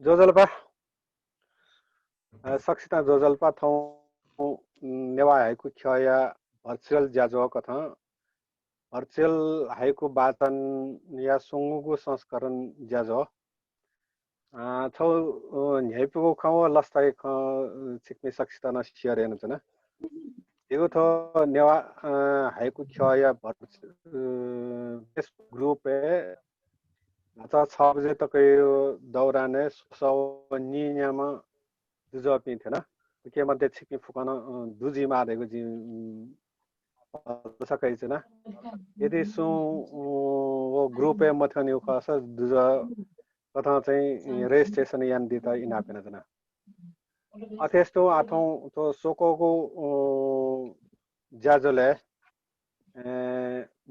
जोजल्पा सक्षिता जोजल्पा थौ Newa haiku ख्या virtual ज्याजो कथा भर्चुअल हाइकु वाचन या सुंगुको संस्करण ज्याजो थौ न्याइपुको खाउ लस्ताइ ख सिक्ने सक्षिता न सियर हेर्नु छ न यो थो नेवा हाइकु ख्या फेसबुक ग्रुप आता 6 बजे तक यो दौराने नियामा जुजपि थिएन के मध्ये छिक्ने फुकन दुजी मारेको जि सकै छैन यदि सु वो ग्रुपे मथनि खस दुज कथा चाहिँ रेजिस्ट्रेसन यान दिता इनापेन जना अथेस्तो आथौ तो सोकोको ज्याजोले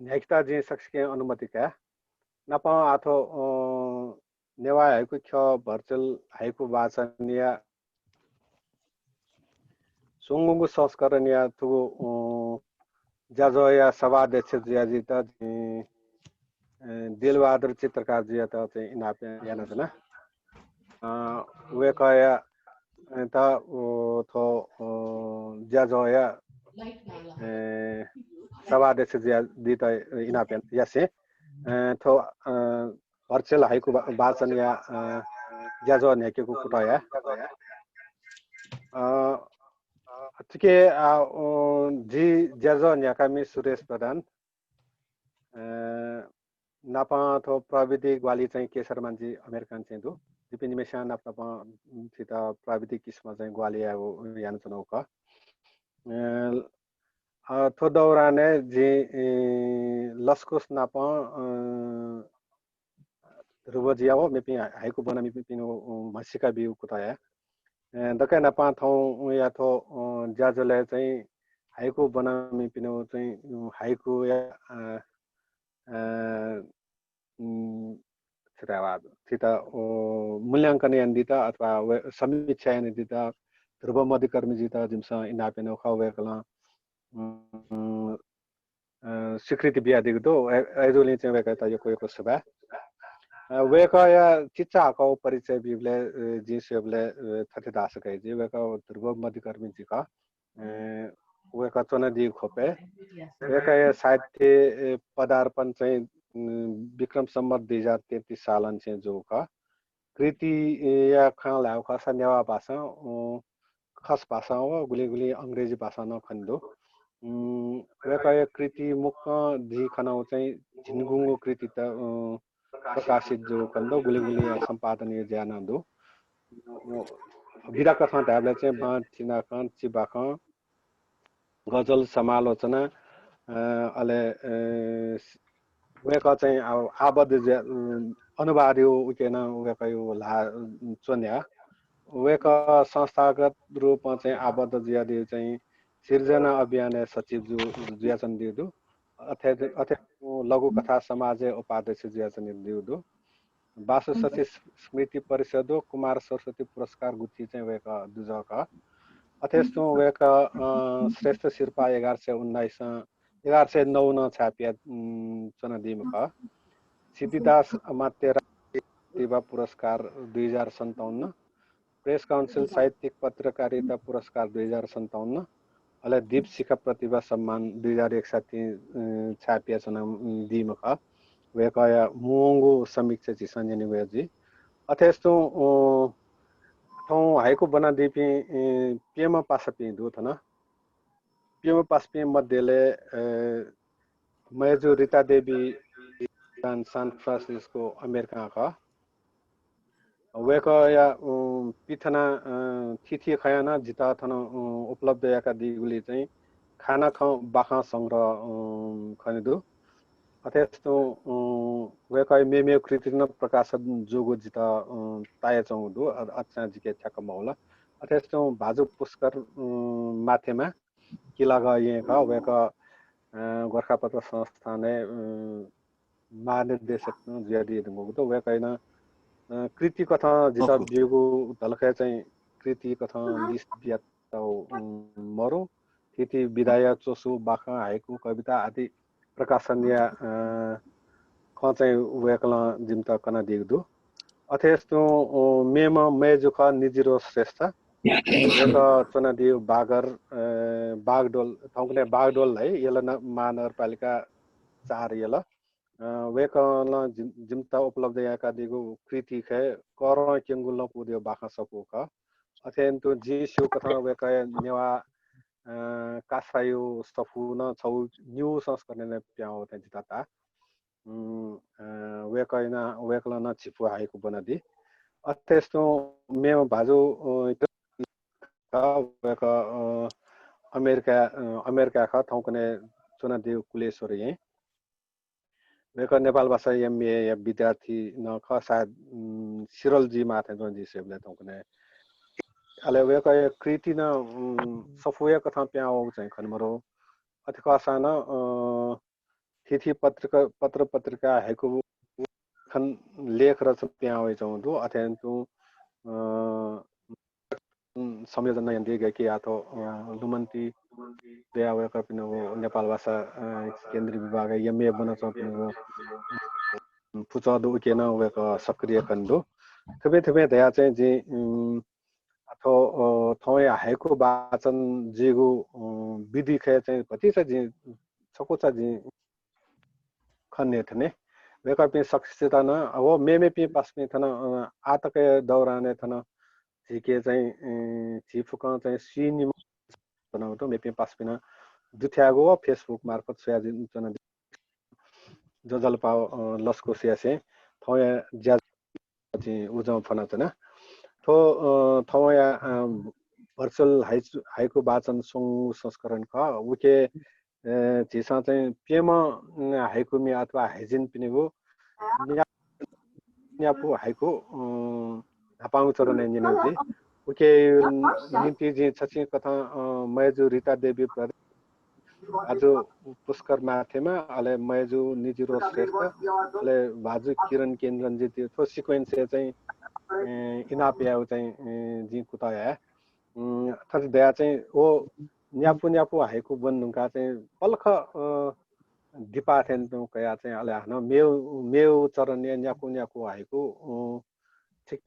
नेक्स्टा जी सक्सके अनुमति का नपा आथो नेवा हाइकु ख भर्चुअल हाइकु वाचन या सुंगुको संस्करण या तुगु ज्याजो या सभाध्यक्ष ज्याजी त दिलबहादुर चित्रकार जी त चाहिँ इनापे याना छ न वे कया त थो ज्याजो या सभाध्यक्ष ज्याजी त इनापे यासे थो भर्चुअल हाइकु वाचन या ज्याजो नेकेको कुटाया के जी ज्याजो न्याकामी सुरेश प्रधान नापा थो प्रविधि ग्वाली चाहिँ केशर मान्छे अमेरिकन चाहिँ दु दिपिन मेसा नापा सिता प्रविधि किस्म चाहिँ ग्वाली आयो यान चनौ क थो दौराने जी लस्कुस नापा रुबजियाओ मेपि हाइकु बना मेपि पिनो मसिका बिउ कुताया दकै नापा थौ या थो ज्याजोले चाहिँ हाइकु बना मेपिनो चाहिँ हाइकु या सिता मूल्याङ्कन यान दिता अथवा समीक्षा यान दिता ध्रुव मध्यकर्मी जिता जिमसा इनापेनो खवेकला स्वीकृति बिया दिगदो एजुली चाहिँ वेका यो कोको सभा वेका या चिच्चा को परिचय बिबले जी सेबले थथे दासकै जी वेका ध्रुव मध्यकर्मी जी का वेका चना दि खोपे वेका या साहित्य पदार्पण चाहिँ विक्रम सम्मत 2033 सालन चाहिँ जो का कृति या खा लाउ खसा नेवा भाषा खस भाषा हो गुली गुली अंग्रेजी भाषा न खन्दो वेका या कृति मुख दि खनाउ चाहिँ झिनगुङ्गो कृति त प्रकाशित जो खन्दो गुली गुली सम्पादनीय ज्ञान दो बिरा कथा ढाबले चाहिँ बाँध चिना खान चिबाखा गजल समालोचना अले वेका चाहिँ आबद्ध अनुवादियो उकेन वेका यो ला चन्या वेका संस्थागत रूपमा चाहिँ आबद्ध ज्यादि चाहिँ सिर्जना अभियान सचिव जो ज्यासन दिदु अथे लघु कथा समाज उपाध्यक्ष ज्यासन दिदु वासु सचिव स्मृति परिषद कुमार सरस्वती पुरस्कार गुत्ती चाहिँ वेका दुजका अथेस्तो वेका श्रेष्ठ शिर्पा 1109 न छापिया चनदिमका सिद्धिदास अमात्य प्रतिभा पुरस्कार 2057 प्रेस काउन्सिल साहित्यिक पत्रकारिता पुरस्कार 2057 अले दीप शिखा प्रतिभा सम्मान 2061 छापिया चनदिमका वेका मुंगो समीक्षा जी संजनी वेजी अथेस्तो थौ हाइको बना दिपि पेमा पासपि दु थना पेमा पासपि मध्येले मेजो रिता देवी सान फ्रान्सिस्को अमेरिका का वेका या पिथना थिथि खयाना जिता थन उपलब्ध याका दिगुली चाहिँ खाना ख बाखा संग्रह खनिदु अथेस्तो वेका मेमे कृतिन प्रकाशन जोगो जिता ताया चौदु अच्छा जिके ठ्याक मौला अथेस्तो भाजु पुष्कर माथेमा किला गएका वेका गोरखापत्र संस्थाने महानिर्देशक ज्यादी दंगो वेकैना कृति कथा जिता बिगु दलखे चाहिँ कृति कथा लिस्ट बियातौ मरो थिति विधाय चोसु बाखा हाइकु कविता आदि प्रकाशन या ख चाहिँ वेकला जिमता कना दिगदु अथेस्तो मेमा मेजुख निजिरो श्रेष्ठ वेक चना दिउ बागर बागडोल ठाउँले बागडोल है यला महानगरपालिका 4 यला वेकल जिमता उपलब्ध याका दिगु कृति खे कर केंगुल पुदियो बाखा सपु ख अथेन तो जिसु कथा वेक नेवा कासायु सफुन छौ न्यू संस्करण प्याउ त जिताता वेकला छिपु हाइको बनदि अत्यस्तो मेम भाजु वेक अमेरिका ख थौकने चुना दिउ कुलेश्वर यही वेक नेपाल भाषा एमए या विद्यार्थी न ख सायद सिरलजी माथे जोन जी सेबले थौकने अले वेक कृति न सफुया कथा प्याउ चाहिँ खनमरो अथवा सान तिथि पत्र पत्रिका हेको खन लेख रच प्याउ जाउँदु अथेन्तु संयोजन यन्दि गएकी आतो लुमन्ती दया वेक पिनो नेपाल भाषा केन्द्रीय विभाग एमए बन चपिनो पुचदु केन वेक सक्रिय कन्दु थबे दया चाहिँ जी अथो थौय हाइको वाचन जिगु विधि खे चाहिँ कति छ जी सकोचा जी खन्ने थने वेक पे सक्सेता न वो मेमे पे पास में थन आतके दौराने थन झिके चाहिँ झिफुक चाहिँ सिनि बनाउतो मेपे पास पिन दुथ्यागो फेसबुक मार्फत सोयाजिन जना जजलपाव लस्को सियासे थौय ज्या चाहिँ उजाउ फना तना थो थौया भर्चुअल हाइको वाचन सङ्घ संस्करण ख उके झिसा चाहिँ पेम हाइको मि अथवा हाइजिन पिनेगो न्यापु हाइको हापाङ चरण निनौजी उके निम्ति जी छछि कथा मयजु रिता देवी आज पुष्कर माथेमा अले मयजु निजिरो श्रेष्ठ अले भाजु किरण केन्द्रन जी त्यो सिक्वेन्स चाहिँ इनाप्याउ चाहिँ जी कुताया थस दया चाहिँ ओ न्यापु हाइको बन्नुका चाहिँ पल्ख दिपाथेन तो कया चाहिँ अले हन मेउ चरण न्यापु हाइको ठीक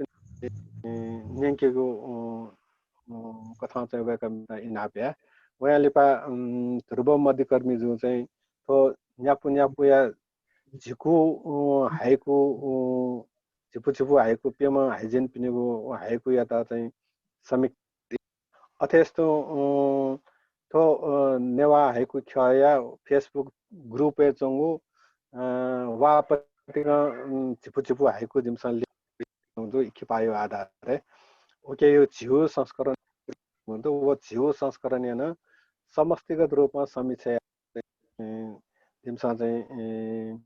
नेंकेको कथा चाहिँ वेक इनाप्या वयालिपा ध्रुव मध्यकर्मी जो चाहिँ तो न्यापु या झिकु हाइको छिपु हाइको पेम हाइजेन पिनेको हाइको याता चाहिँ समीक अथेस्तो तो नेवा हाइकु ख्या फेसबुक ग्रुप ए चंगु वापतिगा छिपु हाइको जिमसन जो इखिपायो आधार है ओके यो झिउ संस्करण हुँदो वो झिउ संस्करण याना समष्टिगत रूपमा समीक्षा जिमसा चाहिँ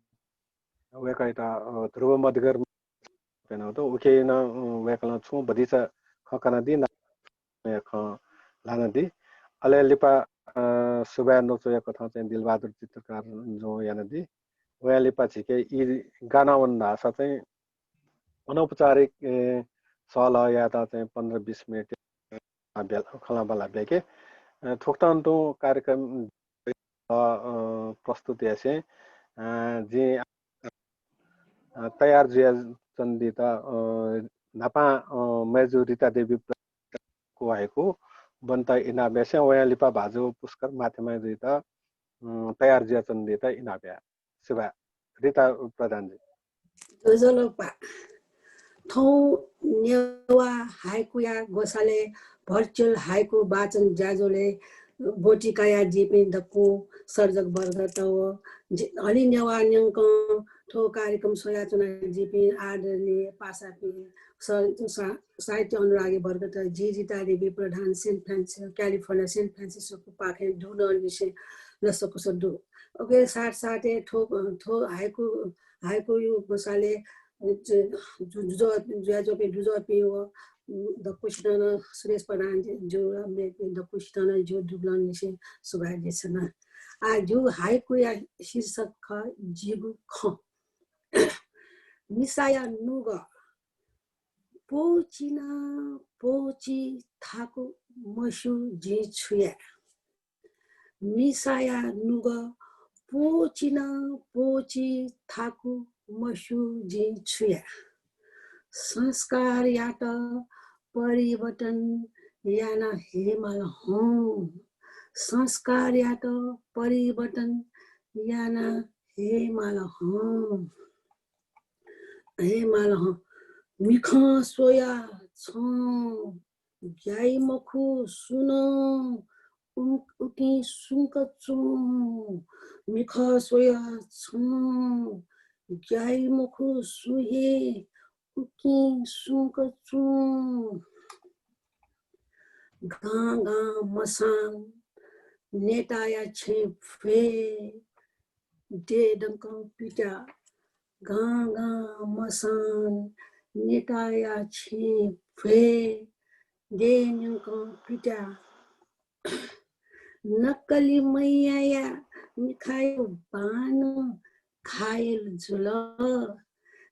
वेकाइता ध्रुव मध्यकर पेनाउतो ओके न वेकला छु बदिचा खकना दि ख लाना दि अले लिपा सुबा नोचो कथा चाहिँ दिलबहादुर चित्रकार जो याना दि वया लिपा छिके इ गानावन भाषा चाहिँ अनौपचारिक सल याता चाहिँ 15-20 मिनेट खला बला बेके थोक्तान तो कार्यक्रम प्रस्तुति ऐसे जे तयार जिया चन्दिता नापा मेजु रिता देवी को आएको बनता इना बेसे वया लिपा भाजु पुष्कर माथेमा जिता तयार जिया चन्दिता इना बे सेवा रिता प्रधान जी जजलपा थौ नेवा हाइकु या गोसाले भर्चुअल हाइकु वाचन जाजोले बोटिकाया जिपे दक्कु सर्जक वर्ग त हलि नेवा न्यंक थो कार्यक्रम सोयाचना जिपे आदरणीय पासापि साहित्य अनुरागी वर्ग त Jijita Devi Pradhan Saint Francis California San Francisco पाखे दुन विषय लसको सदु ओके साथ थो हाइकु यो गोसाले जो पे दकुष्टन सुरेश प्रधान जो दकुष्टन जो दुबलन निसे सुभाज्य छन आ जो हाइकु या शीर्षक ख जिगु ख मिसाया नुग पोची थाको मसु जे छुया मिसाया नुग पोची थाको मसुजी छुया संस्कार यात परिवर्तन याना हेमाल हौं संस्कार यात परिवर्तन याना हेमाल हौं मिख सोया छौं ग्याई मखु सुनो उकी सुंक चुं मिख सोया छौं ग्याई मखु सुहे उकी सुंक चुं गांगा मसान नेताया छे फे दे डंकं पिटा गांगा मसान नेताया छे फे दे डंकं पिटा नक्कली मैया मिखायो बान खायल जुल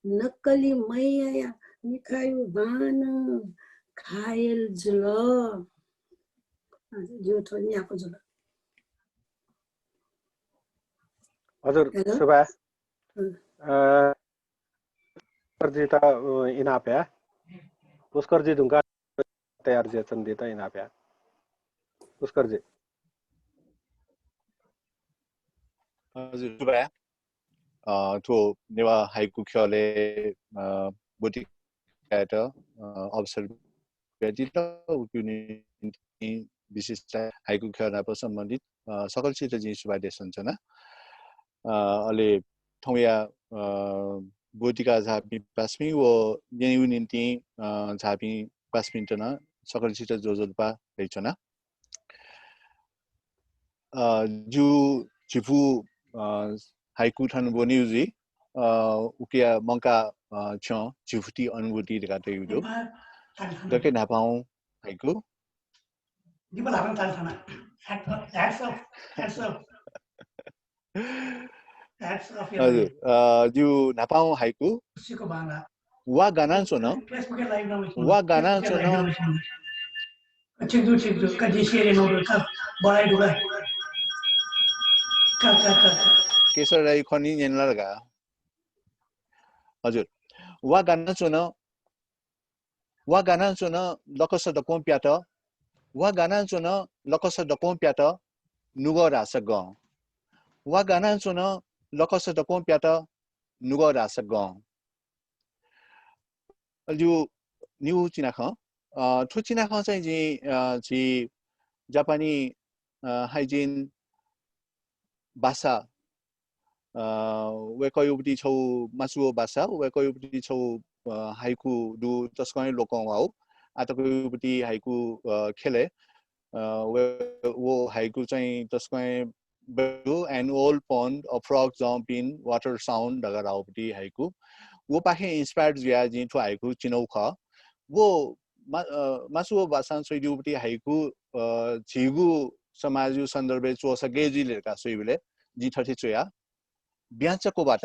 नक्कली मैया मिखायो बान खायल जुल यो थो यहाँको जुल हजुर सुबा पुष्कर त इनाप्या पुष्कर जी ढुंगा तयार जे चंदी त इनाप्या पुष्कर जी हजुर सुबा थो नेवा हाइकु ख्याले बोटी काट अवसर व्यतीत उक्युनि विशिष्ट हाइकु ख्यानाप सम्बन्धित सकलसित जी सुबा देशन्छ न अले ठौया बोटिका झापी पास्मी वो नेउ निन्ति झापी पास्मिन्टन सकलसित जोजोल्पा हैछना जु चिफु हाइकु थान बोनिउजी उकिया मंका छ चिफुटी अनुभूति देखाते युदो दके नापाउ हाइकु दिबल हाम ताल थाना ह्याट्स अफ हजुर जु नापाउ हाइकु सिको बाना वा गाना सोन फेसबुक लाइभ नौ वा गाना सोन छिक्दु कति सेरे नौ का बढाइ दुगा का केसर राई खनि नेनला लगा हजुर वा गाना सोन लकस दकों प्याट वा गाना सोन लकस दकों प्याट नुगो रास ग वा गाना सोन लकस दकों प्याट नुगो रास ग जो न्यू चिनाख ठु चिनाख चाहिँ जी जापानी हाइजिन भाषा वेकयुपटी छौ मासुओ भाषा वेकयुपटी छौ हाइकु दु तस्कै लोकौ आउ आतकयुपटी हाइकु खेले वो हाइकु चाहिँ तस्कै बेडु an old pond a frog jump in water sound दगर आउपटी हाइकु वो पाखे इंस्पायर्ड जिया जी ठु हाइकु चिनौ ख वो मासुओ भाषा सोइदुपटी हाइकु झिगु समाजु सन्दर्भे चोसगे जिलेका सोइबले जी थथि चोया ब्याचकोबाट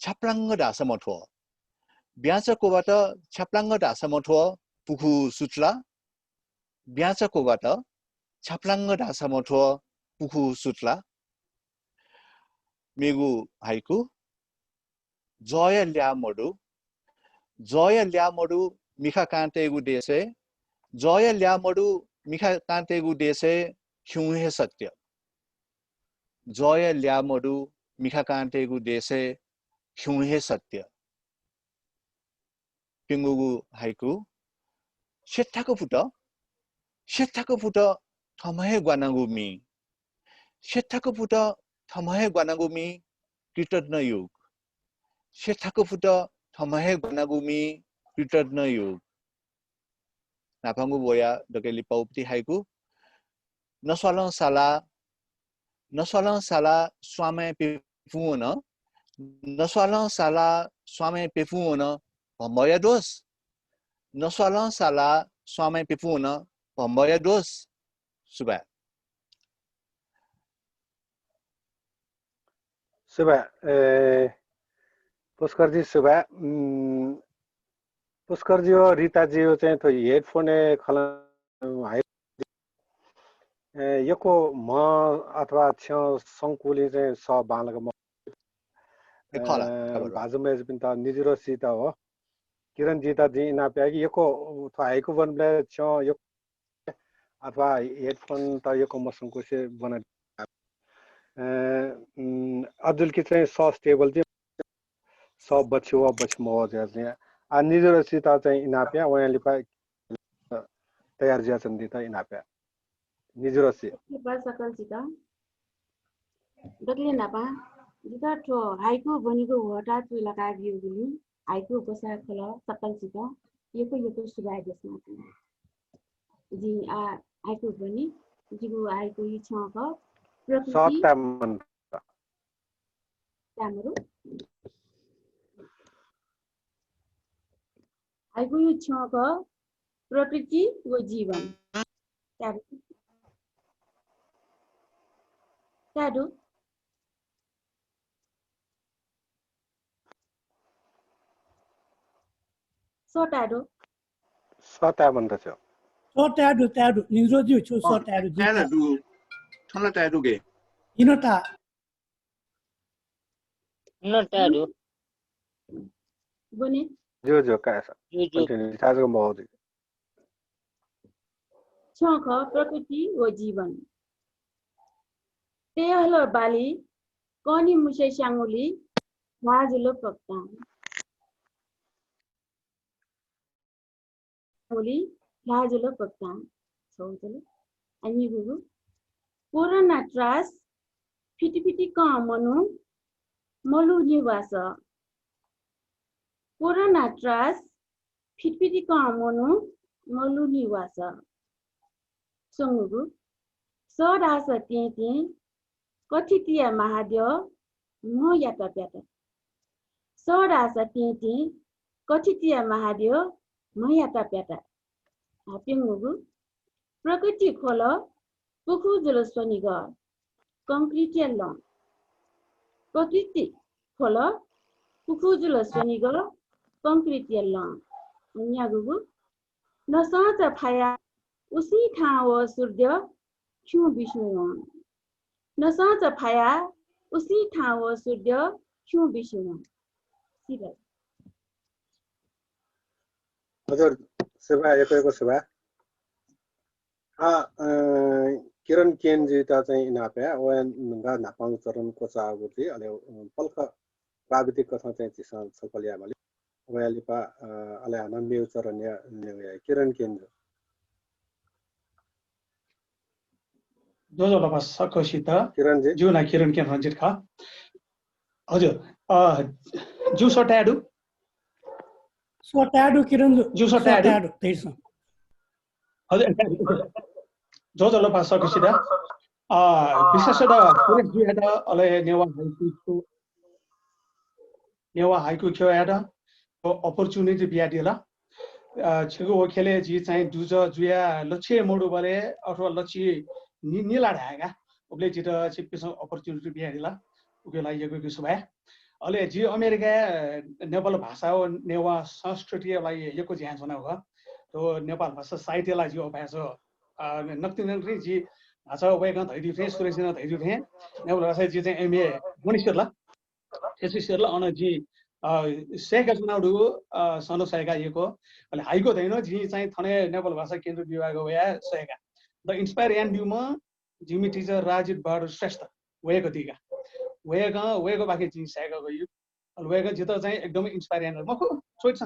छाप्लाङ्ग ढासमठो ब्याचकोबाट छाप्लाङ्ग ढासमठो पुखु सुत्ला ब्याचकोबाट छाप्लाङ्ग ढासमठो पुखु सुत्ला मेगु हाइकु जय ल्यामडु मिखा कान्तेगु देशे जय ल्यामडु मिखा कान्तेगु देशे ख्युहे सत्य जय ल्यामडु मिखा कान्तेगु देशे ख्युहे सत्य पिंगुगु हाइकु शेट्टाको फुट थमहे ग्वानागुमी शेट्टाको फुट थमहे ग्वानागुमी कृतज्ञ युग शेट्टाको फुट थमहे ग्वानागुमी कृतज्ञ युग नाफांगु बोया दकेली पाउपति हाइकु नसवालं साला स्वामे पेफुन नसवालं साला स्वामे पेफुन भम्बया दोस नसवालं साला स्वामे पेफुन भम्बया दोस सुबा पुष्कर जी सुबा पुष्कर जी और रीता जी हो चाहिँ तो हेडफोन खल यको म अथवा छ संकुली चाहिँ स बालक म भाजमे पनि त निजुरो सीता हो किरण जी त जी ना प्यागी यको हाइकु बनले छ यो अथवा हेडफोन त यको मसँग से बना अब्दुल की चाहिँ सस टेबल चाहिँ सब बच्चो बच्चो चाहिँ आ निजुरो सीता चाहिँ इनाप्या वहाँले पा तयार ज्या चन्दी त इनाप्या निजुरो सी बा सकल सीता दक्ले नापा जिता ठो हाइकु बनिको वटा चु लगा दियो गुली हाइकु बसा खल सकल सीता यको सुगाइ देसमा जी आ हाइकु बनि जिगु हाइकु इ छक प्रकृति सत्तामन तामरु हाइकु इ छक प्रकृति व जीवन ताडु सोटाडो सत्तामन त छ Tadu, Ninjoju, so Tadu, Tona Tadu ge. Inota, Notado. बने जो कैसा Juju. कंटिन्यू ताजको मौजु छख प्रकृति व जीवन तेहलो बाली कनी मुसे स्याङ्गुली लाजुलो पक्ता स्याङ्गुली लाजुलो पक्ता छौजलो अनि गुरु कोरोना ट्रास फिटिफिटी क मनु मलु निवास कोरोना ट्रास फिटिफिटी क मनु मलु निवास सङ्गु सदास त्यति कथितीय महादेव म याता प्याता सदास त्यति कथितीय महादेव म याता प्याता हापिङ्गु प्रकृति खोल पुखु जलस्वनी ग कंक्रीट ल प्रकृति खोल पुखु जलस्वनी ग कंक्रीट ल न्यागु नसाच फाया उसी ठाव सूर्य क्यों विष्णु नसाच फाया उसी ठाव सूर्य क्यों विष्णु सिर हजुर सेवा एको सेवा किरण केनजी त चाहिँ इनाप्या वन गा नापाङ चरणको चागुति अले पल्ख प्राविधिक कथा चाहिँ चिसा सकलिया मले वयालिपा अले आनन्द चरण या किरण केनजी जो लपा सकसित किरण जी जुना किरण के रञ्जित खा हजुर जु सटाडु किरण जु सटाडु त्यस हजुर जो लपा सकसित विशेषतः पुरै जुयाडा अले नेवा हाइकु ख्या अपर्च्युनिटी बिया दिला छिगो खेले जी चाहिँ दुज जुया लक्ष्य मोडु बले अथवा लक्ष्य निला ढागा उले जित छिपिस अपर्च्युनिटी बिया दिला उकेला यगो सुभा अले जी अमेरिका नेपाल भाषा हो नेवा संस्कृतिलाई यको ज्ञान सुना हो तो नेपाल भाषा साहित्यलाई जी अभ्यास नक्तिनरी जी भाषा वेगन धैदि थे सुरेशन धैदि थे नेपाल भाषा जी चाहिँ एमए मनिसरला त्यसैसरला अन जी सेका चुनाउडु सनो सयका यको अले हाइको दैनो जी चाहिँ थने नेपाल भाषा केन्द्र विभाग होया सयका द इन्स्पायर एन्ड ब्युमा जिमी टिचर राजीव बहादुर श्रेष्ठ वेको दिगा वेको बाकी जी सयका गयो अल वेको जित चाहिँ एकदमै इन्स्पायर एन्ड मको सोइछ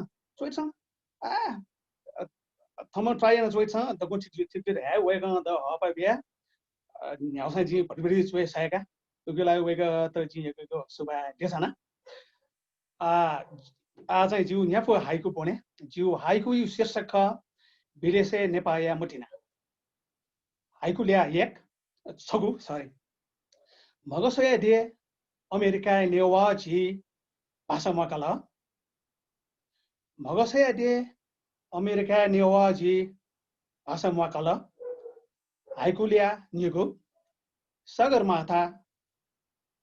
थम ट्राई न सोइछ द गुण छिट है वेको द हपा बिया न्याउसा जी भटबडी सोइ सयका उकेलाई वेको त जी यको सुबा देसना आ चाहिँ जिउ न्याफो हाइकु पने जिउ हाइकु यु शीर्षक विदेशे नेपाया मटिना हाइकु ल्या एक छगु सरी मगसया दे अमेरिका नेवा जी भाषा मकल मगसया दे अमेरिका नेवा जी भाषा मकल हाइकु ल्या निगु सगरमाथा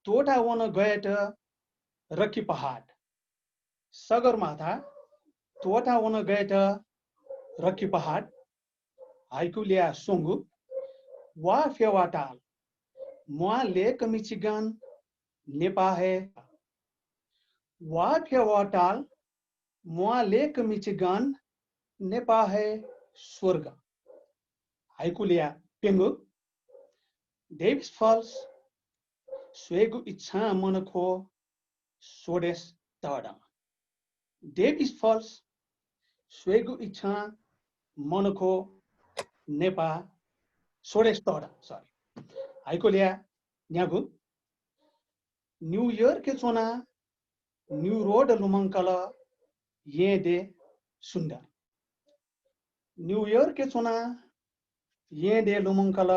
तोटा वन गएट रकी पहाड सगरमाथा तोटा वन गएट रकी पहाड हाइकुलिया सोंगु वा फेवाटाल मुआ लेक मिचिगन नेपा है वाक्यवाटाल मुआ लेक मिचिगन नेपा है स्वर्ग हाइकु लिया पेंगु डेभिस फल्स स्वेगु इच्छा मनको सोडेस तडम डेभिस फल्स स्वेगु इच्छा मनको नेपा सोडेस तडम सरी हाइकु लिया न्यागु न्यू ईयर के चोना न्यू रोड लुमंकल ये दे सुंदर न्यू ईयर के चोना ये दे लुमंकल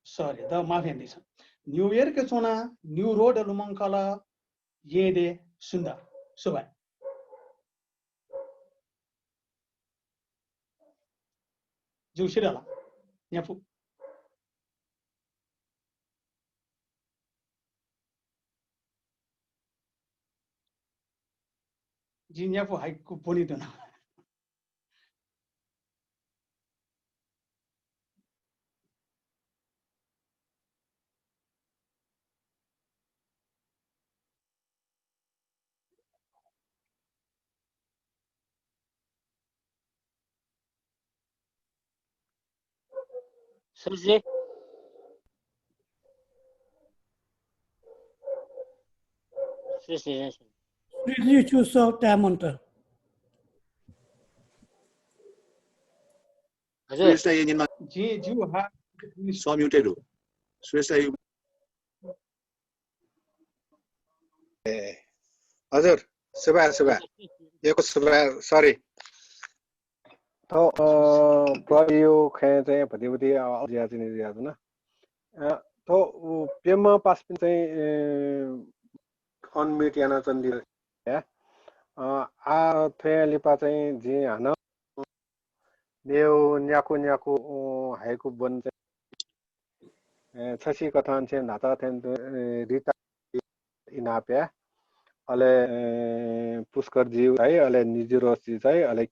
सॉरी द माफी न्यू ईयर के चोना न्यू रोड लुमंकल ये दे सुंदर सुबह जुशिरला न्याफु जी न्याफु हाइकु बोली दो ना Suzy, Really choose out Tamonta. Suresla yun yung जी जो हा so muted. Suresla yung हजुर सुबा यो सरी तो प्रयो खे चाहिँ भतिभति ज्या चाहिँ ज्या न तो पेमा पास पनि चाहिँ अनम्युट याना चन्दी आ थे लिपा चाहिँ जे हन नेउ न्याकु हाइकु बन चाहिँ छसी कथन चाहिँ नाता थेन रिता इनाप्या अले पुष्कर जी है अले निजुरोस जी चाहिँ अले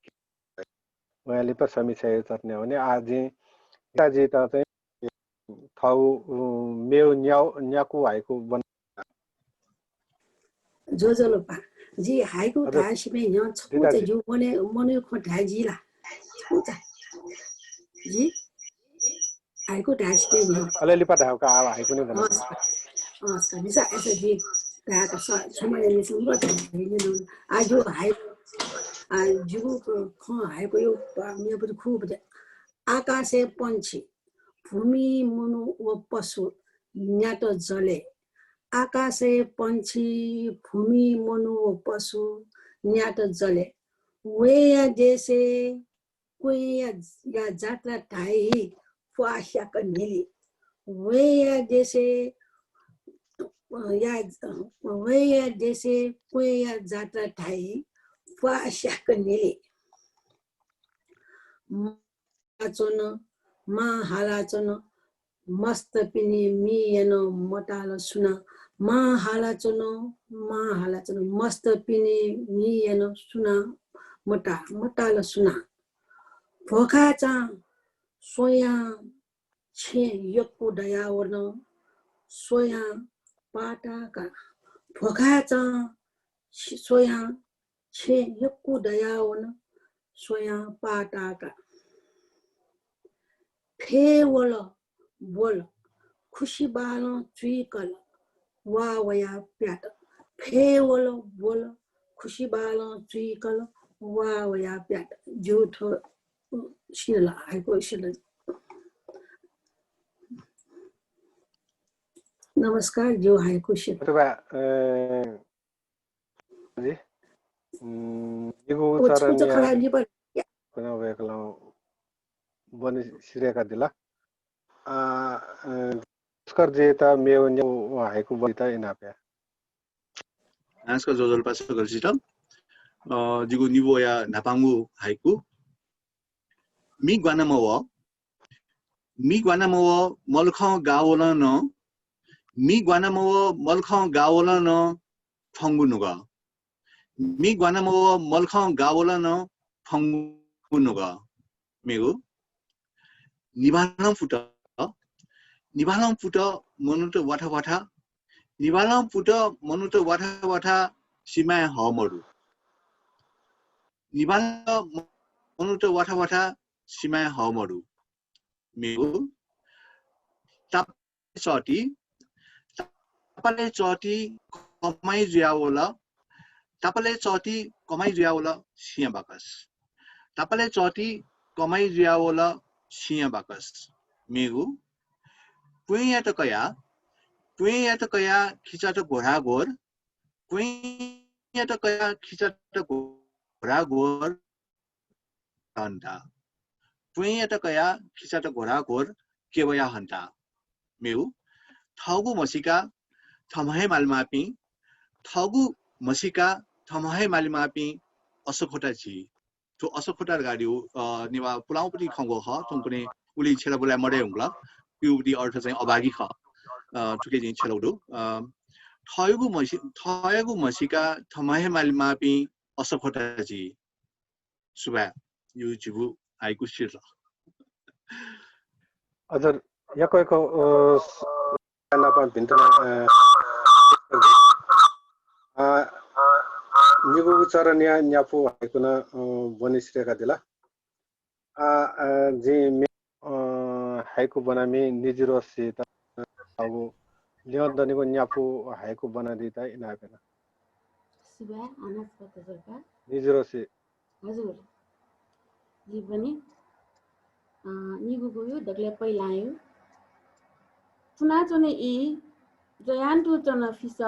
उहाँले पनि समीक्षा चर्ने हो भने आज जी त चाहिँ थाउ मेउ न्याकु हाइकु बन जोजोलोपा जी हाइकु धासिमे यहाँ छुचा जु मने खटाइ जिला छुचा जी हाइकु धासिमे यहाँ अलिअलि पठाउका आ हाइकु नै बना समिसा ऐसे जी ताका समय निसुम बच्चे आज हाइ जु ख हाइकु यो मे पनि खूब आकाशे पंछी भूमि मुनु व पशु न्याट जले आकाशे पंछी भूमि मनु पशु न्याट जले वेया जैसे कोई या जात्रा ठाई फुआशा कन्हेली वेया जैसे कोई या जात्रा ठाई फुआशा कन्हेली माचोन मा हालाचोन मस्त पिनी मी यनो मटाल सुना मा हालाचोन मस्त पिनी मी यनो सुना मटाल सुना भोखा चा सोया छे यक्कु दयावन सोया पाटा का भोखा चा सोया छे यक्कु दयावन सोया पाटा का फे बोल खुशी बालो चुइकल वा वया प्याट फे बोल खुशी बालो चुइकल वा वया प्याट झूठो शिला हाइको शिला नमस्कार जो हाइको शिला अथवा जी इगो चरनिया कुना वेकला बनि सिरेका दिला पुष्कर जे त मेउ न्याउ हाइकु बइता इनाप्या आजको जोजोल पास गर्छ त जिगु निबो या नापांगु हाइकु मी ग्वानामव मलख गावल न मी ग्वानामव मलख गावल न फंगुनुग मी ग्वानामव मलख गावल न फंगुनुग मेगु निभालम foot मनुत वाथा Nibalam puto monuto wata simai homoru. Nibalam monuto wata simai homoru. Miu tap choti tapale choti komai jiaola tapale choti komai jiaola siya bakas. Tapale choti komai jiaola siya bakas. Miu punya to kaya khicha to gora gor punya to kaya khicha to gora gor hanta punya to kaya khicha to gora gor kewaya hanta meu thaugu masika thamai malmapi thaugu masika thamai malmapi asokota ji to asokota gadi niwa pulaupati khanggo ha tongpune uli chela bulai mare ungla पिउडी अर्थ चाहिँ अभागी ख ठुके जिन छलौडो थयगु मसिका थमहे मालिमापि असफटा जी सुबा you जिबु haiku शिर हजुर यको नापा भिन्टना निगु चरनिया न्यापु हाइकुन बनिसरेका दिला जी हाइकु बनामी निजिरोसी त अब लियोन दनिको न्यापु हाइकु बना दिता इनापेना सुबा आनास पत्ता जल्पा निजिरोसी हजुर जी पनि निगु गयो दगले पहिलायो चुना चुने इ जयान्टु चन फिस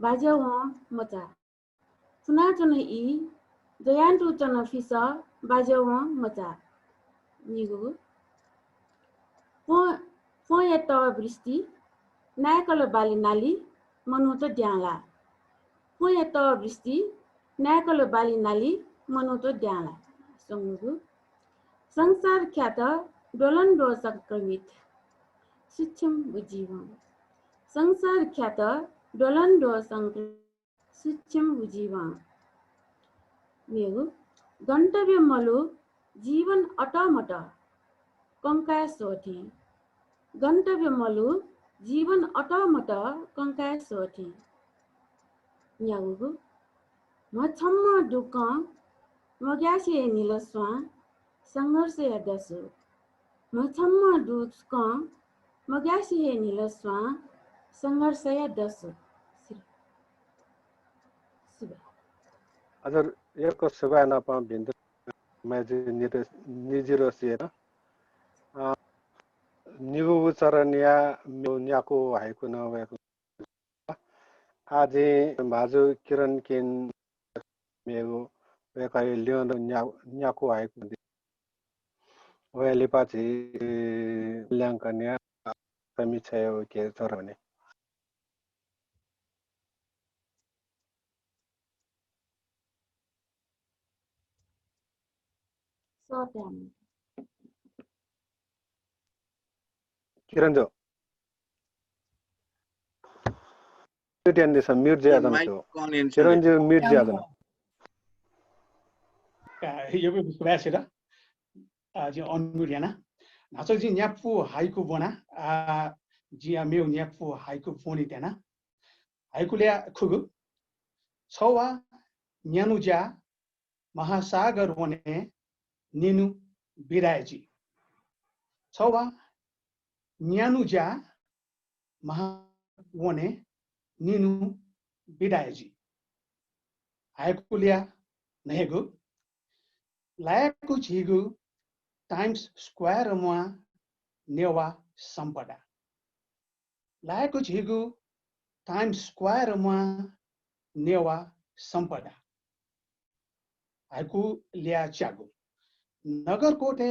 बाज्यो मचा चुना चुने इ जयान्टु चन फिस बाज्यो मचा निगु पोयत वृष्टि नायकल बाली नाली मनुत ड्याला पोयत वृष्टि नायकल बाली नाली मनुत ड्याला संगु संसार ख्यात डोलन डो संक्रमित सूक्ष्म बुझीवा संसार ख्यात डोलन डो संक्रमित सूक्ष्म बुझीवा मेगु गन्तव्य मलु जीवन अटमट कंकाय सोठी गन्तव्य मलु जीवन अटमट कंकाय सोठी न्याउगु मछम्म दुक मग्यासे निलस्वा संघर्ष यदसु मछम्म दुक मग्यासे निलस्वा संघर्ष यदसु हजुर यको सुबा नापा भिन्ट माजि निजिरोसी न निगु चरनिया न्याको हाइकु नभएको आजे बाजु किरण केन मेगु वेकाइ लियोन न्याको हाइकु वे लिपाछि ल्याङ्कन्या समीक्षायो के चरने सोट्याम किरण जो म्यूट दिस म्यूट जे आदम छो किरण जो म्यूट जे आदम यो भी सुबह जी अनम्यूट याना नाचो जी न्यापु हाइकु बना जी मेउ न्यापु हाइकु फोनी तेना हाइकु ल्या खुगु छवा न्यानुजा महासागर वने निनु बिरायजी छवा न्यानुजा महावने निनु बिरायजी हाइकु ल्या नहेगु लायकु झिगु टाइम्स स्क्वायर मुआ नेवा सम्पदा लायकु झिगु टाइम्स स्क्वायर मुआ नेवा सम्पदा हाइकु ल्या च्यागु नगरकोटे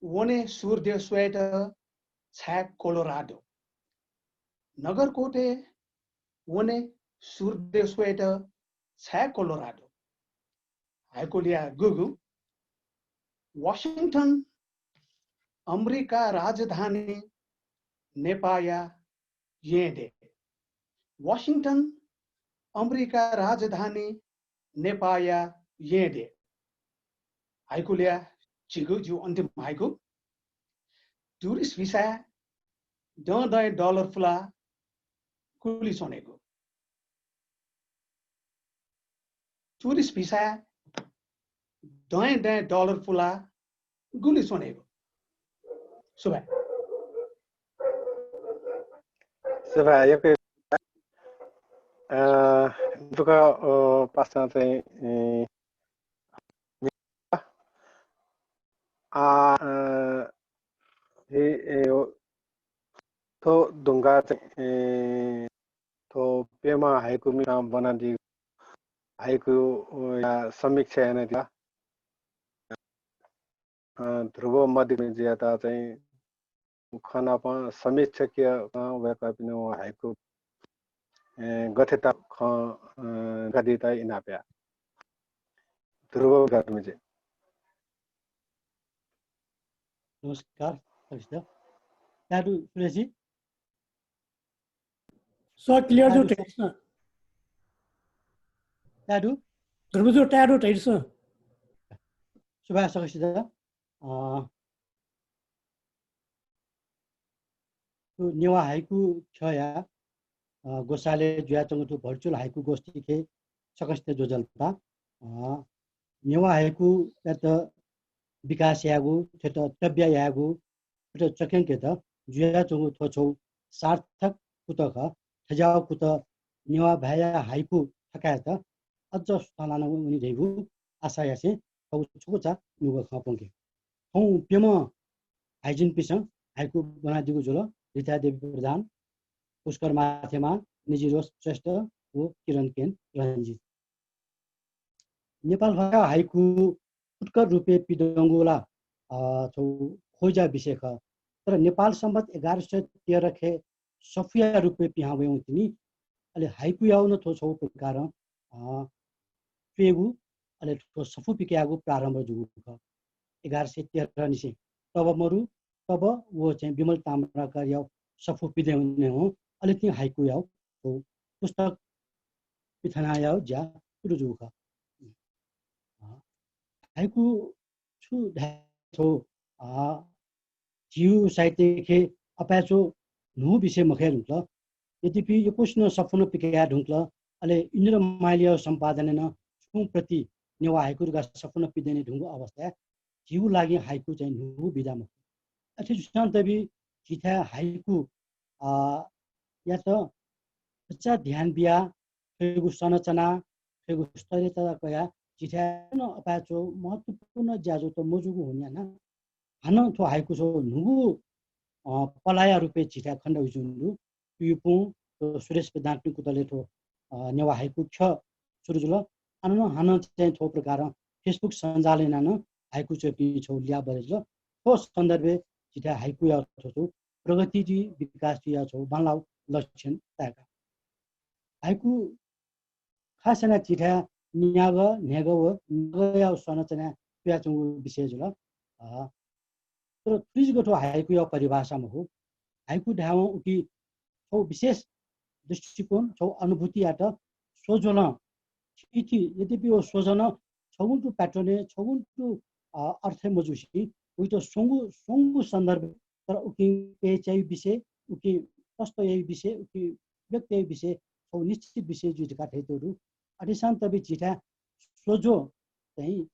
वने सूर्य स्वेट छा कोलोराडो नगरकोटे वने सूर्य स्वेट छा कोलोराडो हाइकु ल्या गुगु वाशिंगटन अमेरिका राजधानी नेपाया येदे वाशिंगटन अमेरिका राजधानी नेपाया येदे हाइकु ल्या चिगु जो अन्तिम हाइकु टुरिस्ट भिसा $1 फुला कुली सोनेको टुरिस्ट भिसा दय दय डलर पुला गुली सोनेको सुबह Sebenarnya juga pasang saya to dunga to pema haiku mina banadi haiku या समीक्षा है ना दिया ध्रुव मध्य में ज्यादा चाहिँ खाना पा समीक्षकीय वेका पिनो हाइकु गथेता ख गदिता इनाप्या ध्रुव गर्मी जे नमस्कार दादु सुरेशजी सो क्लियर जो टेक्स्ट दादु ध्रुवजो टाडो टेक्स्ट सुभाष सकसिदा नेवा हाइकु खया गोसाले जुयाचंगु भर्चुअल हाइकु गोष्ठी के सकस्ते जोजलता नेवा हाइकु त विकास यागु थेत तब्या यागु त चकें के त जुयाचंगु थोछौ सार्थक कुतक थजाउ कुत नेवा भाया हाइकु थकायत अझ स्थानान उनी देबु आशा यासे औ छोचा नुग खपंके हौ पेम हाइजिन पिस हाइकु बनादिगु जोल रिता देवी प्रधान पुष्कर माथेमा निजिरोस श्रेष्ठ हो किरण केन रञ्जित नेपाल भाषा हाइकु उत्कर रूपे पिदंगुला छौ खोजा विषय ख तर नेपाल सम्बत 1113 खे सफिया रूपे पिहावे उतिनी अले हाइकु याउ न थो छौ प्रकार पेगु अले थो सफु पिकेयागु प्रारम्भ जुगु ख 1113 निसे तब मरु तब वो चाहिँ विमल ताम्राकार याउ सफु पिदे हुने हो अले ती हाइकु याउ हो पुस्तक पिथना याउ ज्या पुरु जुगु ख हाइकु छु छौ जिउ साहित्य के अपाचो नु विषय मखे हुन्छ यद्यपि यो प्रश्न सफुन पिकेया ढुङ्क्ल अले इन्द्र मालिया सम्पादन न छु प्रति नेवा हाइकु गा सफुन पिदेने ढुङ्गो अवस्था जिउ लागि हाइकु चाहिँ नु बिदा मखे अथि जुस्तान्तबी जिथा हाइकु या त अच्छा ध्यान बिया फेगु संरचना फेगु स्तरता कया जिथा न अपाचो महत्त्वपूर्ण ज्याजो त मोजुगु हुन्या न हान थो हाइकु सो नुगु पलाया रुपे जिथा खण्ड उजुन्दु युपु सुरेश प्रधान कुतले थो नेवा हाइकु छ सुरुजुल अन हान चाहिँ थो प्रकार फेसबुक सञ्जालना न हाइकु चोपी छौ ल्या बरेज थो सन्दर्भे जिथा हाइकु या थो प्रगति जी विकास जी या छौ बनलाउ लक्षण ताका हाइकु खासना जिथा न्याग नेग व नगया संरचना प्याचंगु विषय जुल तर प्लिज गठो हाइकु या परिभाषामा हो हाइकु ढाउ उकी छौ विशेष दृष्टिकोण छौ अनुभूति आट सोजन इति यद्यपि ओ सोजन छगुन्तु प्याटर्ने छगुन्तु अर्थ मजुसी उइतो सोंगु सन्दर्भ तर उकी पेचाइ विषय उकी कस्तो यही विषय उकी व्यक्ति विषय छौ निश्चित विषय जुटका थैतोरु अडिसान तबि जिथा सोजो चाहिँ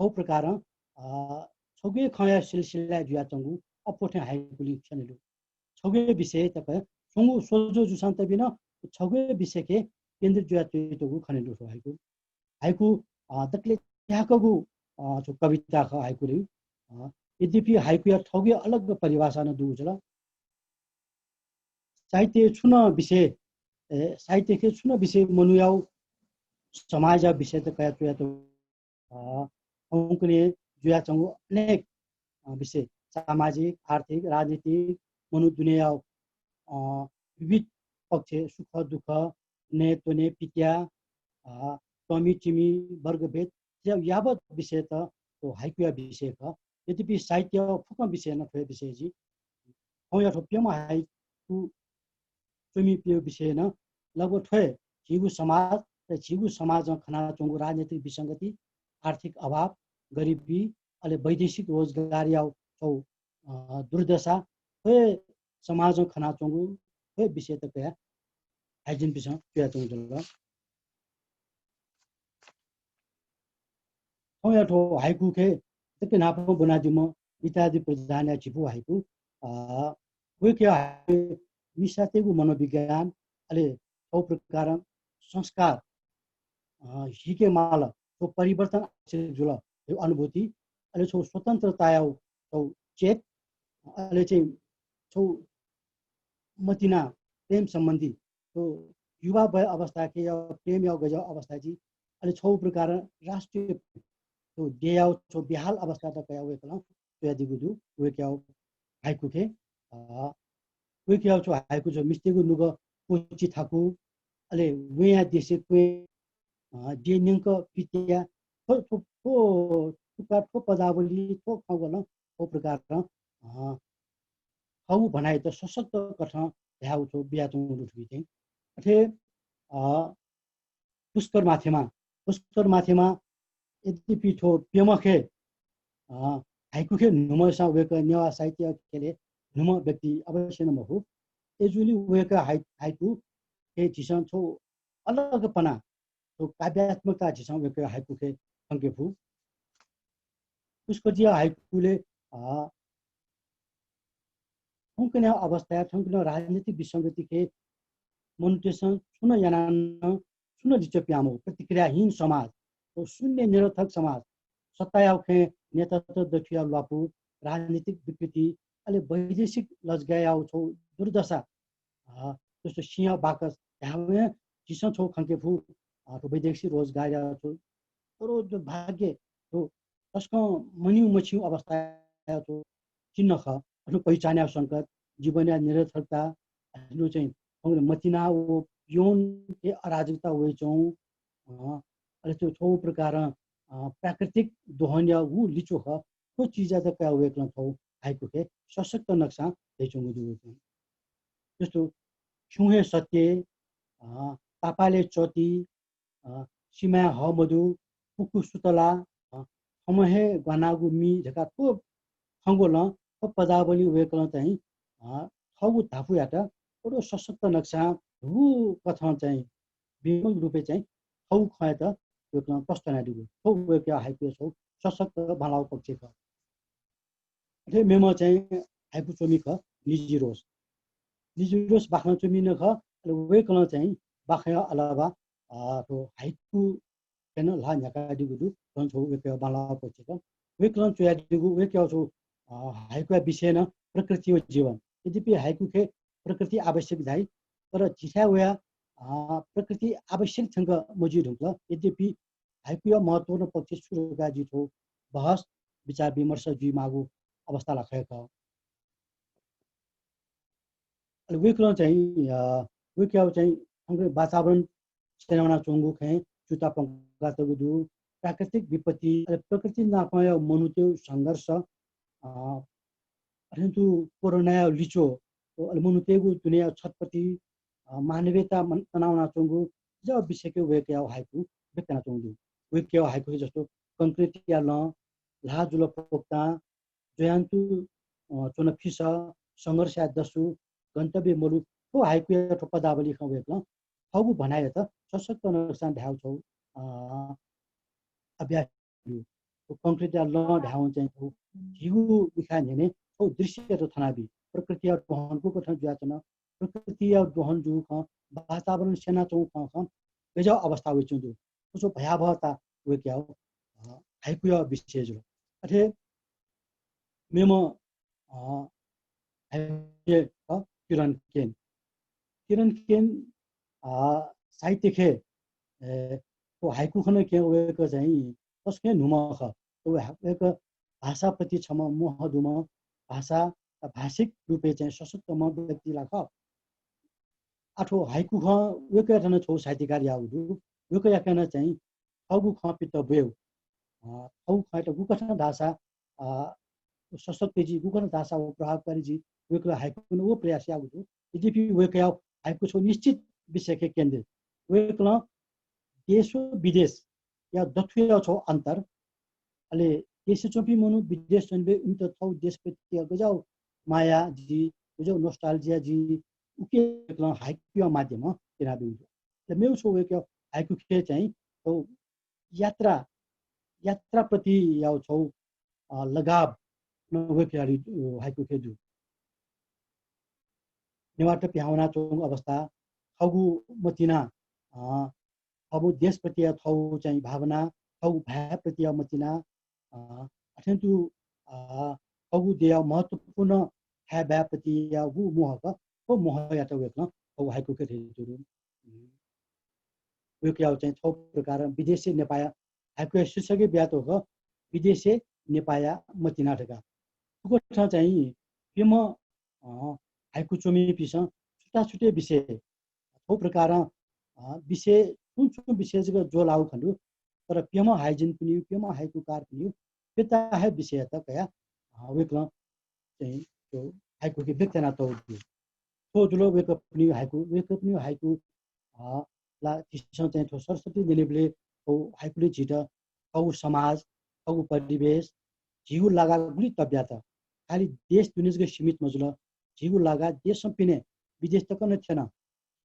छौ प्रकार छौगे खया सिलसिला जुयाचंगु अपोठे हाइकुली छनेलु छौगे विषय तपा सोंगु सोजो जुसान तबि न छौगे विषय के केन्द्र जुयाचंगु खनेलु हाइकु हाइकु तकले त्याकगु जो कविता ख हाइकुले यद्यपि हाइकु या ठौगे अलग परिभाषा न दुजुल साहित्य छुन विषय साहित्य के छुन विषय मनुयाउ समाज विषय त कया तो अंकुले जुया चंगु अनेक विषय सामाजिक आर्थिक राजनीतिक मनु दुनिया विविध पक्ष सुख दुःख ने तोने पित्या टमी चिमी वर्गभेद यावत विषय त तो हाइकुया विषय ख यद्यपि साहित्य फुक विषय न थो विषय जी हो या थोप्यमा हाइकु चुमी पियो विषय न लगभग थो जीवु समाज र जीवु समाज खना चंगु राजनीतिक विसंगति आर्थिक अभाव गरिबी अले वैदेशिक रोजगार या दुर्दशा हो समाज खना चंगु हो विषय त कया हाइजिन पिसा क्या तो जल्ला हो या तो हाइकू के तक ना पो बना दिम इत्यादि प्रधान या चिपु हाइकू वे क्या विषयको मनोविज्ञान अले औ प्रकार संस्कार हिके माल तो परिवर्तन जुल यो अनुभूति अले छौ स्वतन्त्रता छौ चेत अले चाहिँ छौ मतिना प्रेम सम्बन्धी तो युवा भए अवस्था के या प्रेम या गजो अवस्था जी अले छौ प्रकार राष्ट्रिय तो देयाउ छौ बिहाल अवस्था त कया वे कला तो यदि गुदु वे क्या हाइकु के वे क्या छौ हाइकु जो मिस्टेको नुग कोची थाकु अले वे या देशे क्वे जेनिङको पित्या थो पदावली थो खगल ओ प्रकार खाउ भनाइ त सशक्त कथा ध्याउ छौ बियातु रुठबी चाहिँ अथे पुष्कर माथेमा यदि पिठो पेमखे हाइकुखे नुमसा वेक नेवा साहित्य केले नुम व्यक्ति अवश्य न हो एजुली वेक हाइकु के जिसन छौ अलग पना तो काव्यात्मकता जिसन वेक हाइकुखे संकेफु उसको जिया हाइकुले ठुङ्कने अवस्था ठुङ्कने राजनीतिक विसङ्गति के मोनिटेसन सुन याना सुन लिचप्यामो प्रतिक्रियाहीन समाज तो शून्य निरर्थक समाज सत्तायाउ खे नेतृत्व देखिया लापु राजनीतिक विकृति अले वैदेशिक लजगायाउ छौ दुर्दशा जस्तो सिंह बाकस हामी जिसन छौ खङ्केफु तो वैदेशिक रोजगार छौ तरो जो भाग्य तो त्यसको मनिउ मछिउ अवस्था छौ चिन्ह ख आफ्नो पहिचान संकट जीवनीय निरर्थकता आफ्नो चाहिँ मतिना वो यौन के अराजकता हुए छौँ अरे त्यो छौ प्रकार प्राकृतिक दोहन या वो लिचो ख तो चीज त क्या हुए क्ल छौ हाइकु के सशक्त नक्शा देचौ गुदु जस्तो छुहे सत्य पापाले चती सीमा ह मधु पुकु सुतला हमहे गनागु मी झका तो खंगोल तो पदावली वेकल चाहिँ थगु धाफु यात ओडो सशक्त नक्शा हु कथा चाहिँ विमल रूपे चाहिँ थौ खय त वेकल प्रश्न दिगु थौ वेक हाइकु छौ सशक्त भलाउ पक्ष ख अथे मेम चाहिँ हाइकु चोमी ख निजी रोस बाख्न चोमी न ख वेकल चाहिँ बाख्या अलावा तो हाइकु केन ला न्याका दिगु दु छौ वेक भलाउ पक्ष ख वेकल चोया दिगु वेक छौ हाइकु विषय न प्रकृति हो जीवन यद्यपि हाइकु के प्रकृति आवश्यक धाइ तर जिसा वया प्रकृति आवश्यक छंग मौजूद हुन्छ यद्यपि हाइकु महत्वपूर्ण पक्ष सुरुगा जितो बहस विचार विमर्श जी मागु अवस्था लखेको अनि वेकल चाहिँ वेक्याउ चाहिँ हाम्रो वातावरण सेनाउना चोंगु खे जुता पंगा तगुदु प्राकृतिक विपत्ति प्रकृति नापय मनुत्य संघर्ष परन्तु कोरोना लिचो मनुतेगु दुनिया छटपटी मानवीयता तनाउना चोंगु जब विषयको वेक्याउ हाइकु बेतना चोंगु वेक्याउ हाइकु जस्तो कंक्रीट या ल लाजुल पोक्ता जयन्तु चोन फिस संघर्ष दसु गन्तव्य मरु तो हाइकु या पदावली खवेक हगु भनाय त सशक्त नक्सा ढाउ छौ अभ्यास कंक्रीट या ल ढाउ चाहिँ हिउ बिखान हेने ओ दृश्य तो थनाबी प्रकृति और दोहन को कथा जाचना प्रकृति और दोहन जो ख वातावरण सेना चौ ख बेजा अवस्था होइ चुदु उसो भयावहता वे क्या हो हाइकु या विषय जो अथे मेमो हाइकु किरण केन साहित्य खे तो हाइकु खन के वे क चाहिँ तस्के नुमा ख तो एक भाषाप्रति क्षम मोह दुम भाषा भाषिक रूपे चाहिँ सशक्त म व्यक्तिलाई ख आठो हाइकु ख वेक ठन छौ साहित्यकार याउदु वेक याकन चाहिँ खगु ख पित बेउ खौ खट गुकठन भाषा सशक्त जी गुकठन भाषा प्रभावकारी जी वेक हाइकु वो प्रयास याउदु यद्यपि वेक हाइकु छौ निश्चित विषय के केन्द्रित वेक देश विदेश या दक्षिण छौ अन्तर अले देश चोपी मनु विदेश जनबे उन्त थौ देश प्रति गजाउ माया जी गजाउ नोस्टाल्जिया जी उके हाइकु माध्यम किना बिउ मेरो छौ वेको हाइकु खे चाहिँ तो यात्रा प्रति याउ छौ लगाव नवेको हाइकु खे दु नेवाट प्याउना चोङ अवस्था खगु मतिना अब देशप्रति थौ चाहिँ भावना खौ भयप्रति मतिना अत्यन्तु खगु देय महत्त्वपूर्ण है भयप्रति या गु मोहक हो मोह या त वेक्न खौ हाइकु खे दुरु वेक्याउ चाहिँ थौ प्रकार विदेशी नेपाया हाइकु शीर्षकै ब्यात हो विदेशी नेपाया मतिना ठका को चाहिँ पेम हाइकु चोमी पिस छुटा छुटे विषय थौ प्रकार विषय कुन विषय जो लाउ खण्डु तर पेम हाइजिन पनि पेम हाइकु कार पनि पेता है विषय त कया वेक्न चाहिँ त्यो हाइकु के व्यक्तना त हो जुलो वेक पनि हाइकु ला तिसँग चाहिँ थो सरस्वती दिनेले हो हाइकुले छिट औ समाज औ परिवेश जीव लगा गुली तब्यात खाली देश दुनियाको सीमित मजुल जीव लगा देश सम्पिने विदेश तक न थिएन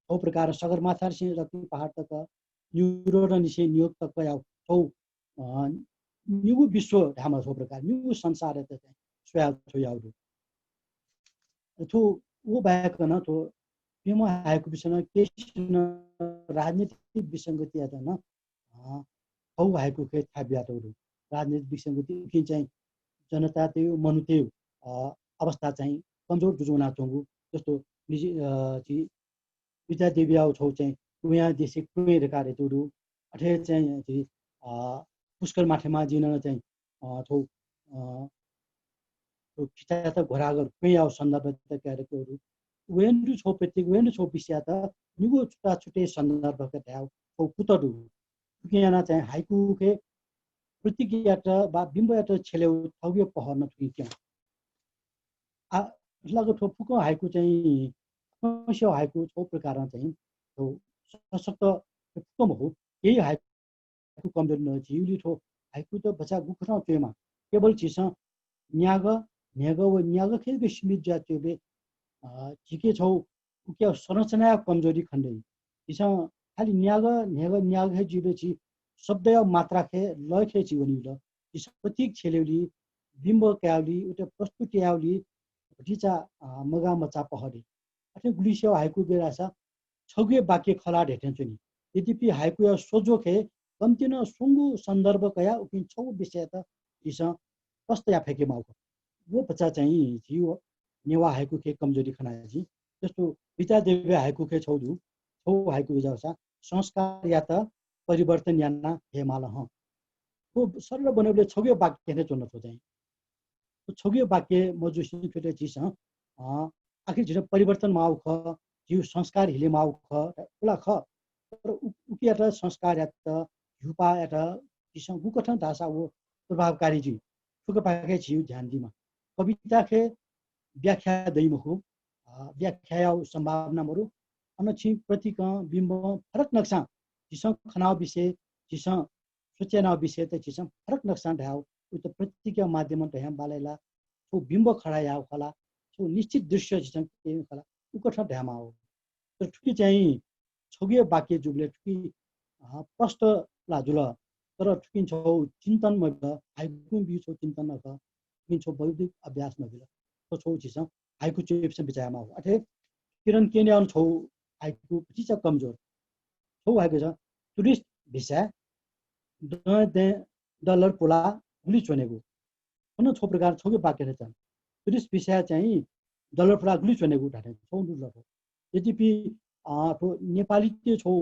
औ प्रकार सगरमाथा से रकी पहाड तक न्यूरो र निसे नियोग तक या औ न्यू विश्व धाम सो प्रकार न्यू संसार त चाहिँ स्वया थो याउ थो वो बाहेक न थो पेम हाइकु विषयमा के राजनीतिक विसङ्गति या त न औ हाइकु खे थाब्यातहरु राजनीतिक विसङ्गति कि चाहिँ जनता त्यो मनुतेव अवस्था चाहिँ कमजोर जुजुना चोङु जस्तो विद्या देवी आउ छौ चाहिँ कुया देशे कुए रेकारे तुरु अठे चाहिँ पुष्कर माथेमा जिन चाहिँ छौ खिचा त घोरागर कुए आउ सन्दर्भ त क्यारेक्टरहरु वेन्डु छौ प्रत्येक वेन्डु छौ विषय त निगो छुटा छुटे सन्दर्भका ध्याउ छौ पुतडु कुयाना चाहिँ हाइकु के प्रतिक्रियाट बा बिम्बयाट छेलेउ थव्य पहर्न थुक्या लगो ठोपुको हाइकु चाहिँ समस्या हाइकु छौ प्रकार चाहिँ तो सशक्त फुकम हो यही हाइकु कमजोर न जीवली ठो हाइकु त बचा गुखना चेमा केवल चिसा न्याग व न्याग खेलको सीमित जातिले झिके छौ के संरचना कमजोरी खण्डै चिसा खाली न्याग है जीवले छि शब्द मात्रा खे लय खे जीवनी ल चिसा प्रतीक छेलेउली बिम्ब क्याउली उता प्रस्तुति आउली ढिचा मगा मचा पहरे अथे गुलिस्या हाइकु गेरासा छगे वाक्य खला ढेटेन्छ नि यद्यपि हाइकु या सोजो खे कम्तिन सुंगु संदर्भ कया उकिन छौ विषय त दिस कस्तो या फेके माउको वो बच्चा चाहिँ जीव नेवा हाइकु खे कमजोरी खनाजी जस्तो विता देवी हाइकु खे छौ हाइकु जाउसा संस्कार या त परिवर्तन याना हेमाल ह वो सरल बनाउले छगे वाक्य ने चोन्न चाहिँ छगे वाक्य मजुसी फेटे चिस आखिर जिन परिवर्तन माउ ख जीव संस्कार हिले माउ ख उला ख तर उकियाटा संस्कार या त युपा या त दिसं गुकठन धासा वो प्रभावकारी जी फुक पाके जीव ध्यान दिमा कविता खे व्याख्या दैमखु व्याख्या संभावना मरु अनछि प्रतीक बिम्ब फरक नक्सा दिसं खनाव विषय दिसं सूचना विषय त दिसं फरक नक्सा ढाउ उत प्रतीक माध्यम त हम बालेला तो बिम्ब खडा याउ खला तो निश्चित दृश्य दिसं के खला उकठ ढामा हो तर ठुकी चाहिँ छगे वाक्य जुगले ठुकी प्रष्ट लाजुल तर ठुकिन छौ चिन्तन मग हाइकु बिछौ चिन्तन नक किन छौ बौद्धिक अभ्यास नबिल तो छौ छिस हाइकु चेप्स बिचामा हो अथे किरण केने अन छौ हाइकु पिचा कमजोर छौ हाइकु छ टुरिस्ट भिसा डलर पुला गुली चोनेको कुन छौ प्रकार छौके वाक्य रहेछ टुरिस्ट भिसा चाहिँ डलर पुला गुली चोनेको ढाटे छौ दुल हो यद्यपि तो नेपाली के छौ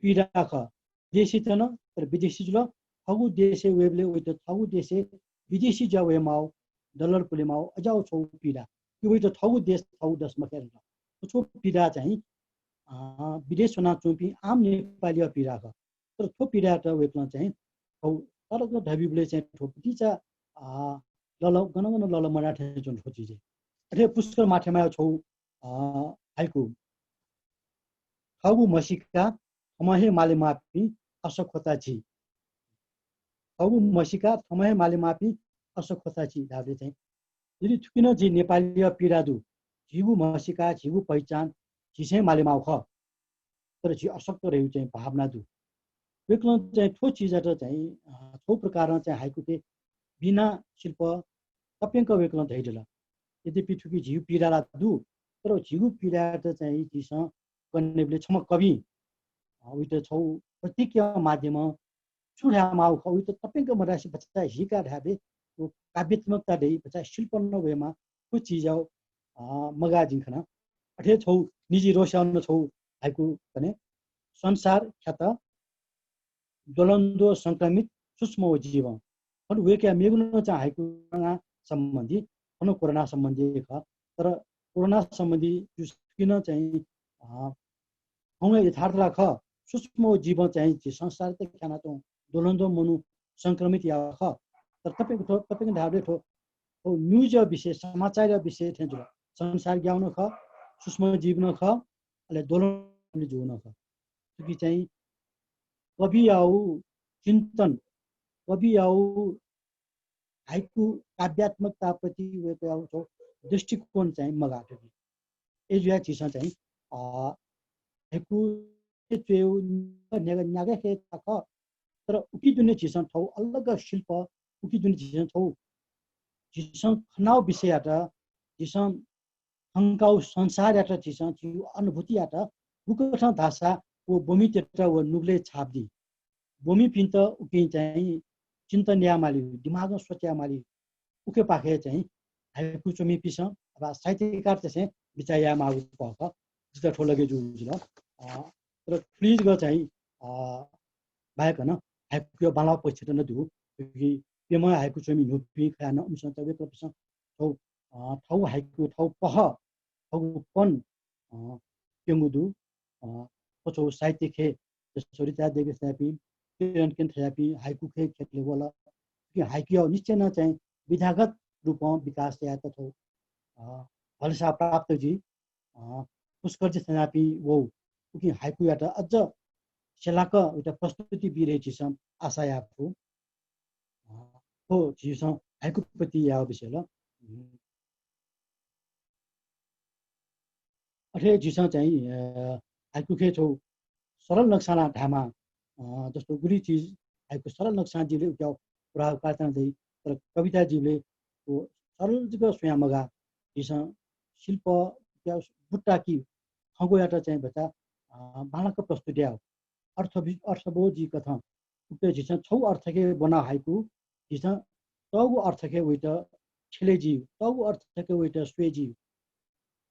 पीडा ख देशी तन तर विदेशी जुल थगु देशे वेबले उत थगु देशे विदेशी जावे माउ डलर पुले माउ अजाउ छौ पीडा कि उत थगु देश थगु दस मखेर छौ पीडा चाहिँ विदेश चुना चुपी आम नेपाली पीडा ख तर थो पीडा त वेक्न चाहिँ छौ तरको ढबिबले चाहिँ ठोपीचा लल गनगन लल मराठे जुन खोजी जे अथे पुष्कर माथेमा छौ हाइकु थगु मसिका थमहे माले मापी असखोता छि थगु मसिका थमहे माले मापी असखोता छि दाबले चाहिँ यदि थुकिन जी नेपाली पीडा दु झिगु मसिका झिगु पहिचान झिसे माले माउ ख तर जी अशक्त रह्यो चाहिँ भावना दु वेक्न चाहिँ ठो चीजबाट चाहिँ ठो प्रकारमा चाहिँ हाइकु के बिना शिल्प तपेंक वेक्न धैडला यद्यपि ठुकी झिउ पीडाला दु तर झिउ पीडाबाट चाहिँ जीसँग कन्नेले छम कवि उइट छौ प्रतीक माध्यम छुडा माउ उइट तपेंक मरासी बच्चा हिका ढाबे काव्यात्मकता दे बच्चा शिल्प नभएमा को चीज मगा जिखना अठे छौ निजी रोशाउन छौ हाइकु भने संसार ख्यात ज्वलन्दो संक्रमित सूक्ष्म जीव अनि वेका मेगुन चाहिँ हाइकु सम्बन्धी अनि कोरोना सम्बन्धी ख तर कोरोना सम्बन्धी किन चाहिँ हौं यथार्थ राख सूक्ष्म जीव चाहिँ संसार त खाना त ज्वलन्दो मनु संक्रमित या ख तर तपाईको ढाबे ठो न्यूज विषय समाचार विषय थे जो संसार ज्ञाउन ख सूक्ष्म जीवन ख अले दोलन जुन ख कि चाहिँ कवि आउ चिन्तन कवि आउ हाइकु काव्यात्मकता प्रति वेको आउ दृष्टिकोण चाहिँ मगाटो एजुया चिसा चाहिँ हाइकु त्यो न्यागा के ख तर उकी जुन चिसा ठौ अलग शिल्प उकी जुन चिसा ठौ जिसं खनाउ विषयबाट जिसं हंकाउ संसारबाट जिसं जिउ अनुभूतिबाट बुकठ भाषा वो भूमि तेत्र वो नुगले छाप्दी भूमि पिन्त उकि चाहिँ चिन्तन्या माली दिमागमा सोच्या माली उके पाखे चाहिँ हाइकु चोमी पिस अब साहित्यकार चाहिँ विचाया मागु पख जिता ठोलगे जुल तर प्लिज ग चाहिँ बाहेक न हाइकु बाला पछि न दु कि पेमा हाइकु चोमी नुपी खान उमसन तबे प्रश्न ठौ ठौ हाइकु ठौ पह ठौ पन पेंगुदु पछौ साहित्य खे सरिता देवी सापी किरण केन थ्यापी हाइकु खे खेले होला कि हाइकु निश्चय न चाहिँ विधागत रूपमा विकास या त ठौ फलसा प्राप्त जी पुष्कर थ्यापी वो कि हाइकु यात अझ सेलाक एउटा प्रस्तुति बिरे छिसम आशा याफु हो जिसं हाइकु प्रति या विषय ल अठे जिसं चाहिँ हाइकु खे छौ सरल नक्साला ढामा जस्तो गुरी चीज हाइकु सरल नक्सा जीले उक्याउ प्रभाव पार्न दे तर कविता जीले को सरल जग स्वयंमगा जिसं शिल्प क्या बुट्टा की खगोयाटा चाहिँ बता बालक प्रस्तुति अर्थबोध जी कथा उक्ते जिसं छौ अर्थ के बना हाइकु जिसं तगु अर्थ के उइट छिले जीव तगु अर्थ के उइट स्वे जीव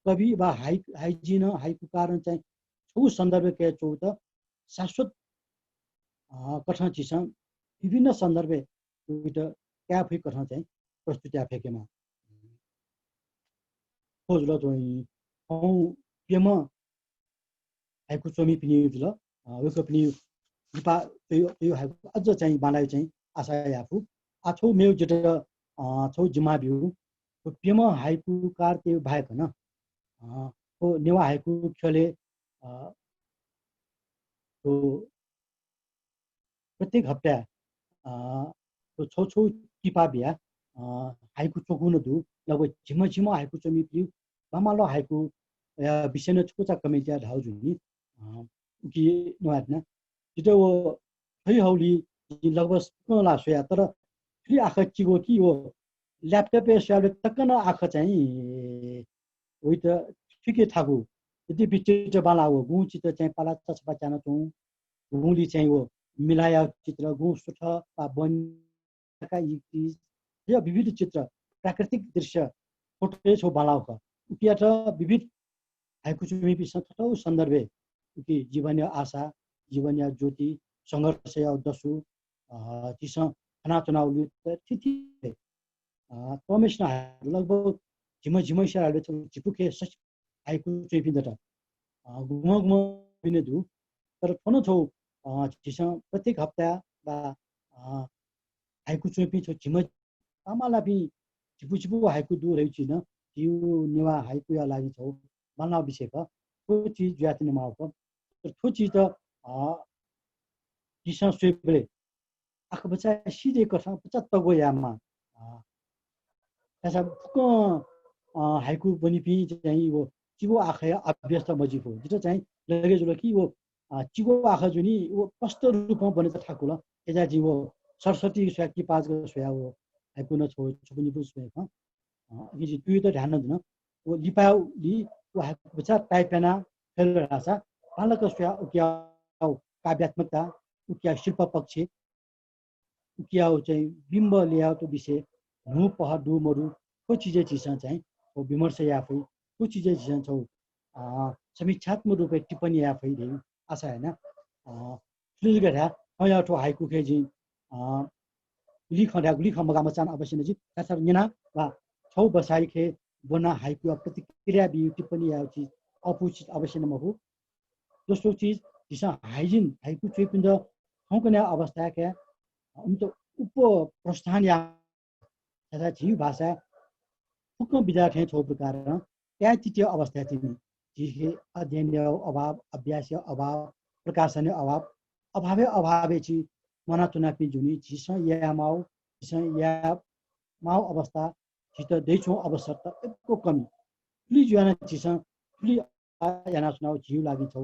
कवि बा हाइजिन हाइकु कारण चाहिँ छौ सन्दर्भ के चौत शाश्वत कथा चिसं विभिन्न सन्दर्भ उइट क्या फै कथा चाहिँ प्रस्तुति आफेकेमा खोजलो चाहिँ हौ पेमा हाइकु चोमी पिनि जुल वेको पिनि दिपा यो हाइकु अझ चाहिँ बानाइ चाहिँ आशा याफु आछौ मेउ जट छौ जिमा बिउ पेमा हाइकु कार ते भाइक न को नेवा हाइकु ख्यले तो प्रत्येक हप्ता तो छौ छौ टिपा बिया हाइकु चोकुन दु लगभग झिम झिम हाइकु चोमी पिउ बामालो हाइकु विषय न छुचा कमेटिया ढाउ जुनी कि नआत्न जितो वो खै हौली लगभग कोला सोया तर फ्री आख चिगो कि वो ल्यापटप स्याले तक्कन आख चाहिँ उइट ठिकै थागु यदि बिचिट बाला हो गु चित्र चाहिँ पाला चस्पा चान छु गुली चाहिँ वो मिलाया चित्र गु सुठ पा बन का यो विविध चित्र प्राकृतिक दृश्य फोटो छौ बाला हो उकियाट विविध हाइकु चुमी पिस थटौ सन्दर्भे कि जीवनीय आशा जीवनीय ज्योति संघर्ष या दसु चिस खाना चुनाव थिथि कमिसन लगभग झिम झिम स्याले झिपुके हाइकु चुमी पिन्दट गुम गुम पिने दु तर थन छौ चिस प्रत्येक हप्ता बा हाइकु चुमी पि छौ झिम आमाला पि झिपु झिपु हाइकु दु रहि छिन जिउ नेवा हाइकु या लागि छौ मानना विषय का तो चीज ज्याति माउ का तर तो चीज त दिशा स्वेबले आख बच्चा सीधे कथा 75 गो यामा ऐसा को हाइकु बनि पि चाहिँ वो जिवो आखे अभ्यस्त मजिफो जितो चाहिँ लगे जुल कि वो चिगो आँखा जुनी वो कस्तो रूपमा बने त ठाकुर एजा जी वो सरस्वती सोया कि पाँच गो सोया वो हाइकु न छो छुपुनी पु सोया ख कि तुई त ध्यान दिन वो लिपाउ लि वो हाइकु बचा टाइपेना फेल रासा पालक सोया उकिया काव्यात्मकता उकिया शिल्प पक्ष उकिया चाहिँ बिम्ब लेआउट विषय नु पह दु मरु को चीजे चिसा चाहिँ वो विमर्श याफै को चीजे चिसा छौ समीक्षात्मक रूपे टिप्पणी याफै दे आशा हैन सुजु गरा हया ठो हाइकु खेजी लिख मगा मचान अवश्य नजी तासा निना वा छौ बसाइ खे बना हाइकु प्रतिक्रिया बि टिप्पणी याउची अपुचित अवश्य नमहु दोस्रो चीज दिशा हाइजिन हाइकु चेपिन्द हौकन्या अवस्था के हम तो उप प्रस्थान या तथा जीव भाषा फुक्न विद्यार्थी छौ प्रकार त्या चित्य अवस्था थिए जिसके अध्ययन अभाव अभ्यास अभाव प्रकाशन अभाव अभावे छि मना चुनापी जुनी जिस या माउ अवस्था जित दैछौ अवसर त एको कमी प्लिज याना जिस प्लिज याना सुनाउ जीव लागि छौ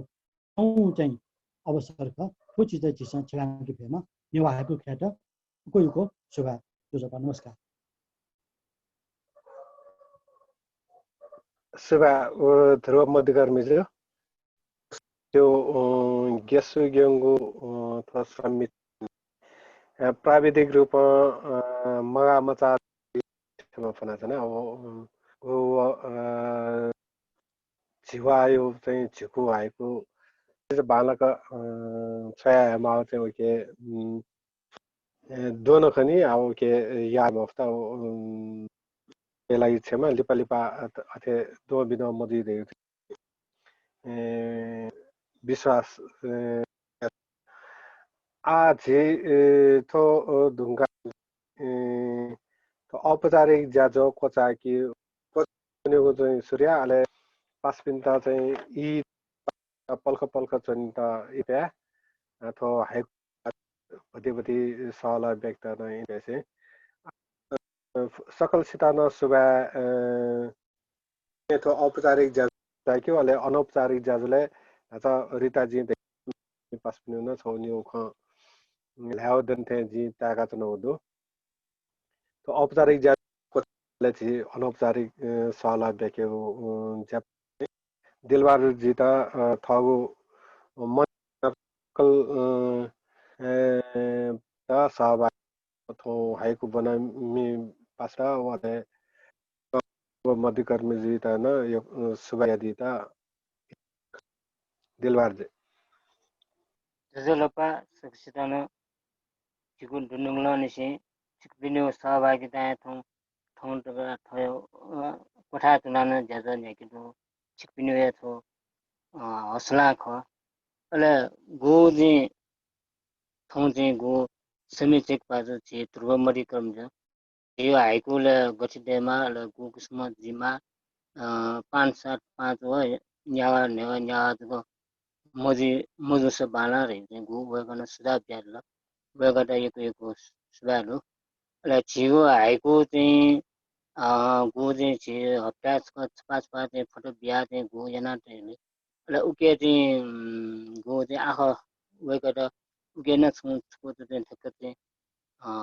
औ चाहिँ अवसर क को चिज जिस छलाङ के फेमा नेवा हाइकु ख्या त कोइको शुभ जोजपा नमस्कार शुभ ध्रुव मध्यकर्मी जो त्यो गेसु ग्यंगु थो समित प्राविधिक रूपमा मगा मचा मा फना छ न अब झिवायो चाहिँ झिकु हाइकु बालक छया माउ चाहिँ ओके दोनो खनि अब के या मफ्ता बेला इच्छामा लिपा लिपा अथे दो बिना मदी दे विश्वास आजे थो ढुङ्गा तो औपचारिक ज्याजो कोचाकी कोचनेको चाहिँ सूर्य आले पासपिन्ता चाहिँ इ पल्ख चनित इप्या अथवा हाइक भति सला व्यक्त नै बेसे सकल सितान सुबा तो औपचारिक ज्याजो के वाले अनौपचारिक ज्याजोले अथवा रिताजी पासपिनु न छौनिउ ख ल्याउ दन्थे जी ताका चनौदो तो औपचारिक ज्याजोले चाहिँ अनौपचारिक सला व्यक्त ज्याप दिलबार जीता थगु मनकल सहभाग थो हाइकु बनामी पासा वाले मध्यकर्मी जीता न यो सुबाया दीता दिलबार जे जजलपा सक्षितान चिकुन दुनुङला निसे चिकबिनो सहभागिता थौं तका थयो कोठा तुनान ज्यादा न्याकिदो चिकबिनो या थो हौसला ख अले गो जे थौं जे गो समीचेक पाजो छि ध्रुव मरि क्रम ज यो हाइकुले गछिदेमा ल गो कुसम जिमा 575 हो न्यावा न्यावा मजु से बाला रहे गो वगन सुधार ब्याल वगटा यो सुधार अले छिगो हाइको चाहिँ गो चाहिँ छि हप्ता 5 फोटो बिया चाहिँ गो जना चाहिँ अले उके चाहिँ गो चाहिँ आख वगटा उके न छको चाहिँ ठक्क चाहिँ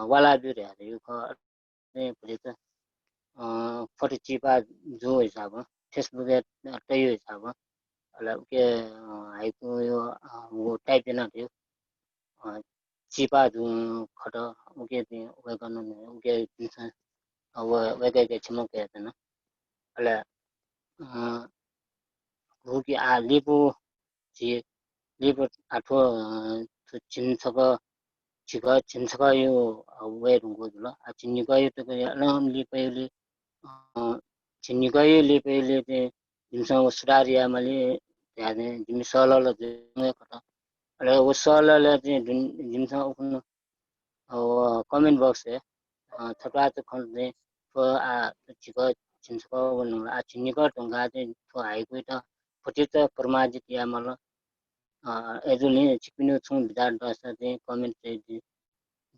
वाला बिउ रे यो ख चाहिँ भले त फोटो चिपा जो हिसाब फेसबुक टयो हिसाब अला उके हाइको यो वो टाइप देना थियो चिपा जु खट उके चाहिँ वगन उके दिन्छ वगके छिमो के हैन अला रुकी आ लिपु आठो छिन्छक यो वे रुको जुल आ छिन्निक यो त न लिपैले छिन्निक यो लिपैले चाहिँ जिमसँग सुडारिया मैले त्याने जिम सलल जुने खट अले वो सलल चाहिँ जिमसँग उखन कमेन्ट बक्स है थपा त खन चाहिँ आ छिक छिन्छ भन्नु आ छिन्निक ढंगा चाहिँ थो हाइको त फुटे त परमाजित या मल एजुले छिपिनु छु विचार दस चाहिँ कमेन्ट चाहिँ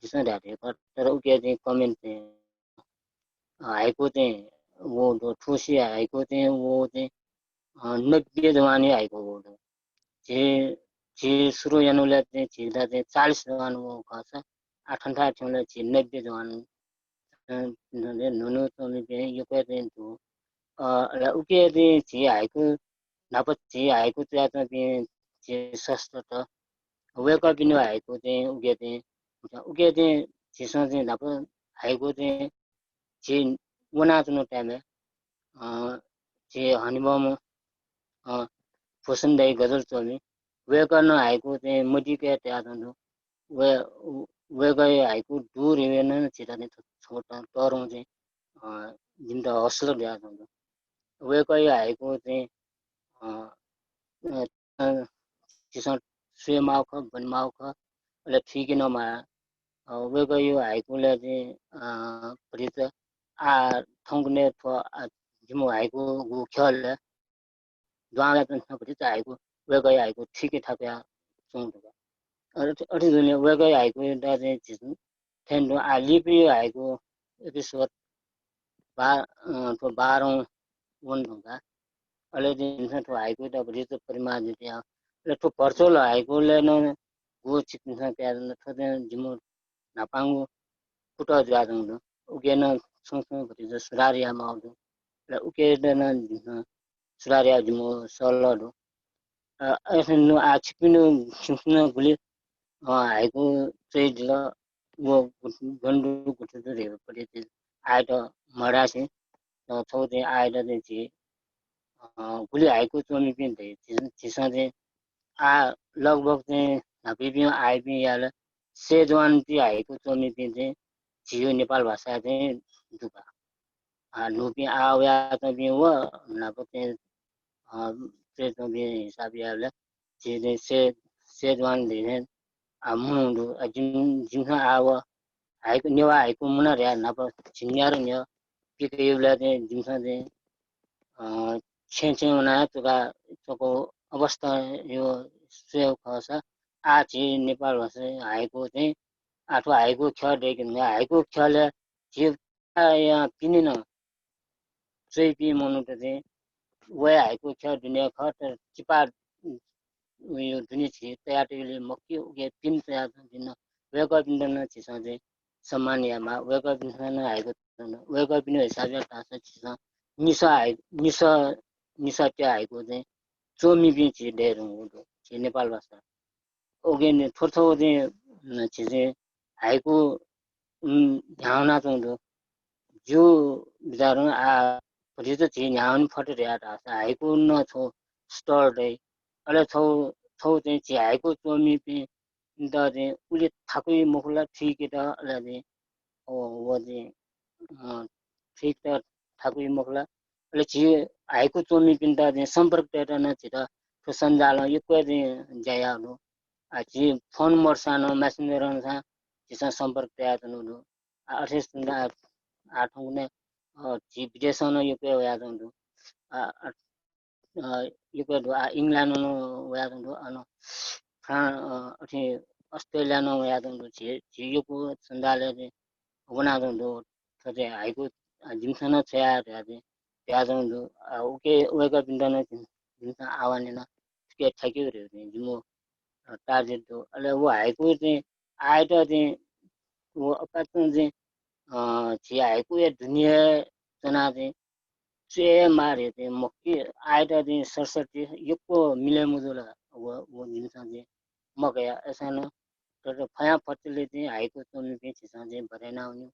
दिसन राखेको तर उके चाहिँ कमेन्ट चाहिँ हाइको चाहिँ वो ठुसी हाइको चाहिँ वो चाहिँ 90 जमाने हाइको वो जे 지 수로 연울래 때 지다 때 40 जवान वो खासा 88 ठेले 지 90 जवान ने नुनु तो में ये पे दिन तो उके दे 지 आइको नाप 지 आइको त्या तो भी 지 सस्ता तो वे का बिनो आइको दे उके दे जिसं दे नाप आइको दे 지 वना तो टाइम है 지 हनीमून पसंद है गजल तो में वे का ना आइको दे मजी के त्या तो वे गए आइको दूर है ना चिता ने छोटा टोरों जे जिंदा हौसला दिया तो वे गए आइको दे जिसं स्वे माउख बन माउख अले ठीक न मा वे गए आइको ले जे परित आ थंगने तो जिमो आइको गु ख्याल द्वारा तो परित आइको वे गए आइको ठीक ठाक या सुन अरे दुनिया वे गए आइको दाजे जिसं थेंडो आली भी आइको एपिसोड तो 12 वन होगा अले दिन तो आइको तो परित परिमा दिया ले तो परसोल आइको ले न वो चिकन प्याज न थोदे जिमो नापांगो कुटा जादंग उके न सोसो परित सुरारिया माउदो ले उके न सुरारिया जिमो सलडो ऐसे नो आचिपिनो सुसना गुली आइको चाहिँ दिल वो गन्डु गुटु रे परित आइट मरासे थोदे आइट चाहिँ गुली आइको चोमी पनि दे जिसं चाहिँ आ लगभग चाहिँ नापी आइ पनि याल से जवान चाहिँ आइको चोमी पनि चाहिँ जियो नेपाल भाषा चाहिँ दुबा नुपी आया त भी वो नाप चाहिँ तो भी हिसाब याल जे से जवान दे मुंडु जिन आव आइको नेवा आइको मुना रे नाप छिन्यार न्य पिके युला चाहिँ जिमसा चाहिँ छे मना तो अवस्था यो सेव खसा आछि नेपाल भाषा आएको चाहिँ आठो आएको ख देकिन आएको खले जे या पिनिन चाहिँ पि मनु त चाहिँ वे आएको ख दुनिया ख त चिपा यो दुनिया छि तयारले मक्की उके पिन तयार दिन वेका पिन छि चाहिँ सम्मानयामा वेका पिन आएको वेका पिन हिसाबले तासा छि निसा क्या आएको चाहिँ चोमी भी छि डेर हुँदो छि नेपाल भाषा ओगे ने थोरथो चाहिँ चाहिँ आएको ध्याउना चाहिँ जो बिचारो आ परित चाहिँ ध्याउन फट रे आएको न छो स्टोर दे अले छौ चाहिँ छि आएको चोमी भी द चाहिँ उले थाकै मुखला ठीक त अले वो चाहिँ ठीक त थाकै मुखला अले छि आएको चोमी पिन्ता चाहिँ सम्पर्क टेटन छिटा तो सञ्जाल यो कोही जायालो छि फोन मर्सानो मेसेन्जर सा जिसा सम्पर्क टेटन अठेस आठौने छि विदेशन यो कोही यादो यो कोही इंग्लैंड नो यादो अन अठे अस्ट्रेलिया नो यादो छि यो को सञ्जाल बना दो थजे आइको जिमसन छया रे त्याजंदु ओके वेका पिंडन जिमसन आवाने न के ठक्यो रे जिमो टार्गेट तो अले वो आइको चाहिँ आइट चाहिँ वो अपातन चाहिँ छि आइको या दुनिया जना चाहिँ से मारे चाहिँ मक्की आइट चाहिँ सरसटी यको मिले मुजुला वो जिमसन चाहिँ मकया एसन तर फया फटले चाहिँ आइको चोमी पे छि चाहिँ भरेना हुनु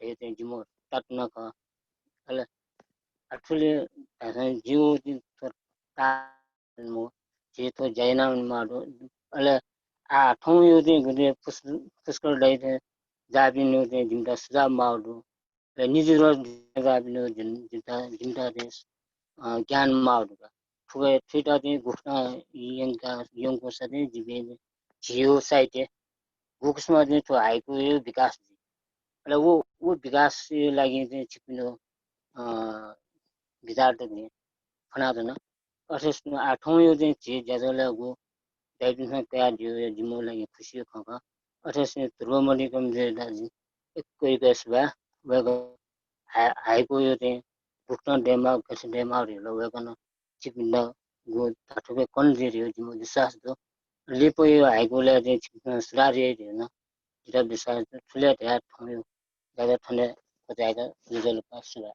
ते चाहिँ जिमो तट्न क अले actually जिउ दिन ता मो जे तो जैना माडो अले आ ठौ यो दिन गुदे पुष्कर दै थे जाबिनो दे जिंदा सुजा माडो र निजी रोज जाबिनो जिंदा देश ज्ञान माडो ठुगे ठिटा they गुफना यंको Sade जिबे Jio site गुक्समा they तो आइको यो विकास अले वो विकास लागि चाहिँ छिपिनो विचार देने फना देना अठेस आठौं यो चाहिँ छि जजले गो दाइबिन तयार दियो जिमो लागि खुशी खका अठेस ध्रुवमणि कम जे दाजी एक कसबा वेगो हाइको यो चाहिँ भुक्न डेमा कस डेमा रे लो वेगन चिपिन गो थाठोके कन जे रियो जिमो विश्वास दो लिपो यो हाइकुले चाहिँ सुधारिए होइन जिता विषय ठुले धेरै ठाउँ ज्यादा ठन्डे कताका रिजल्ट पास सुधा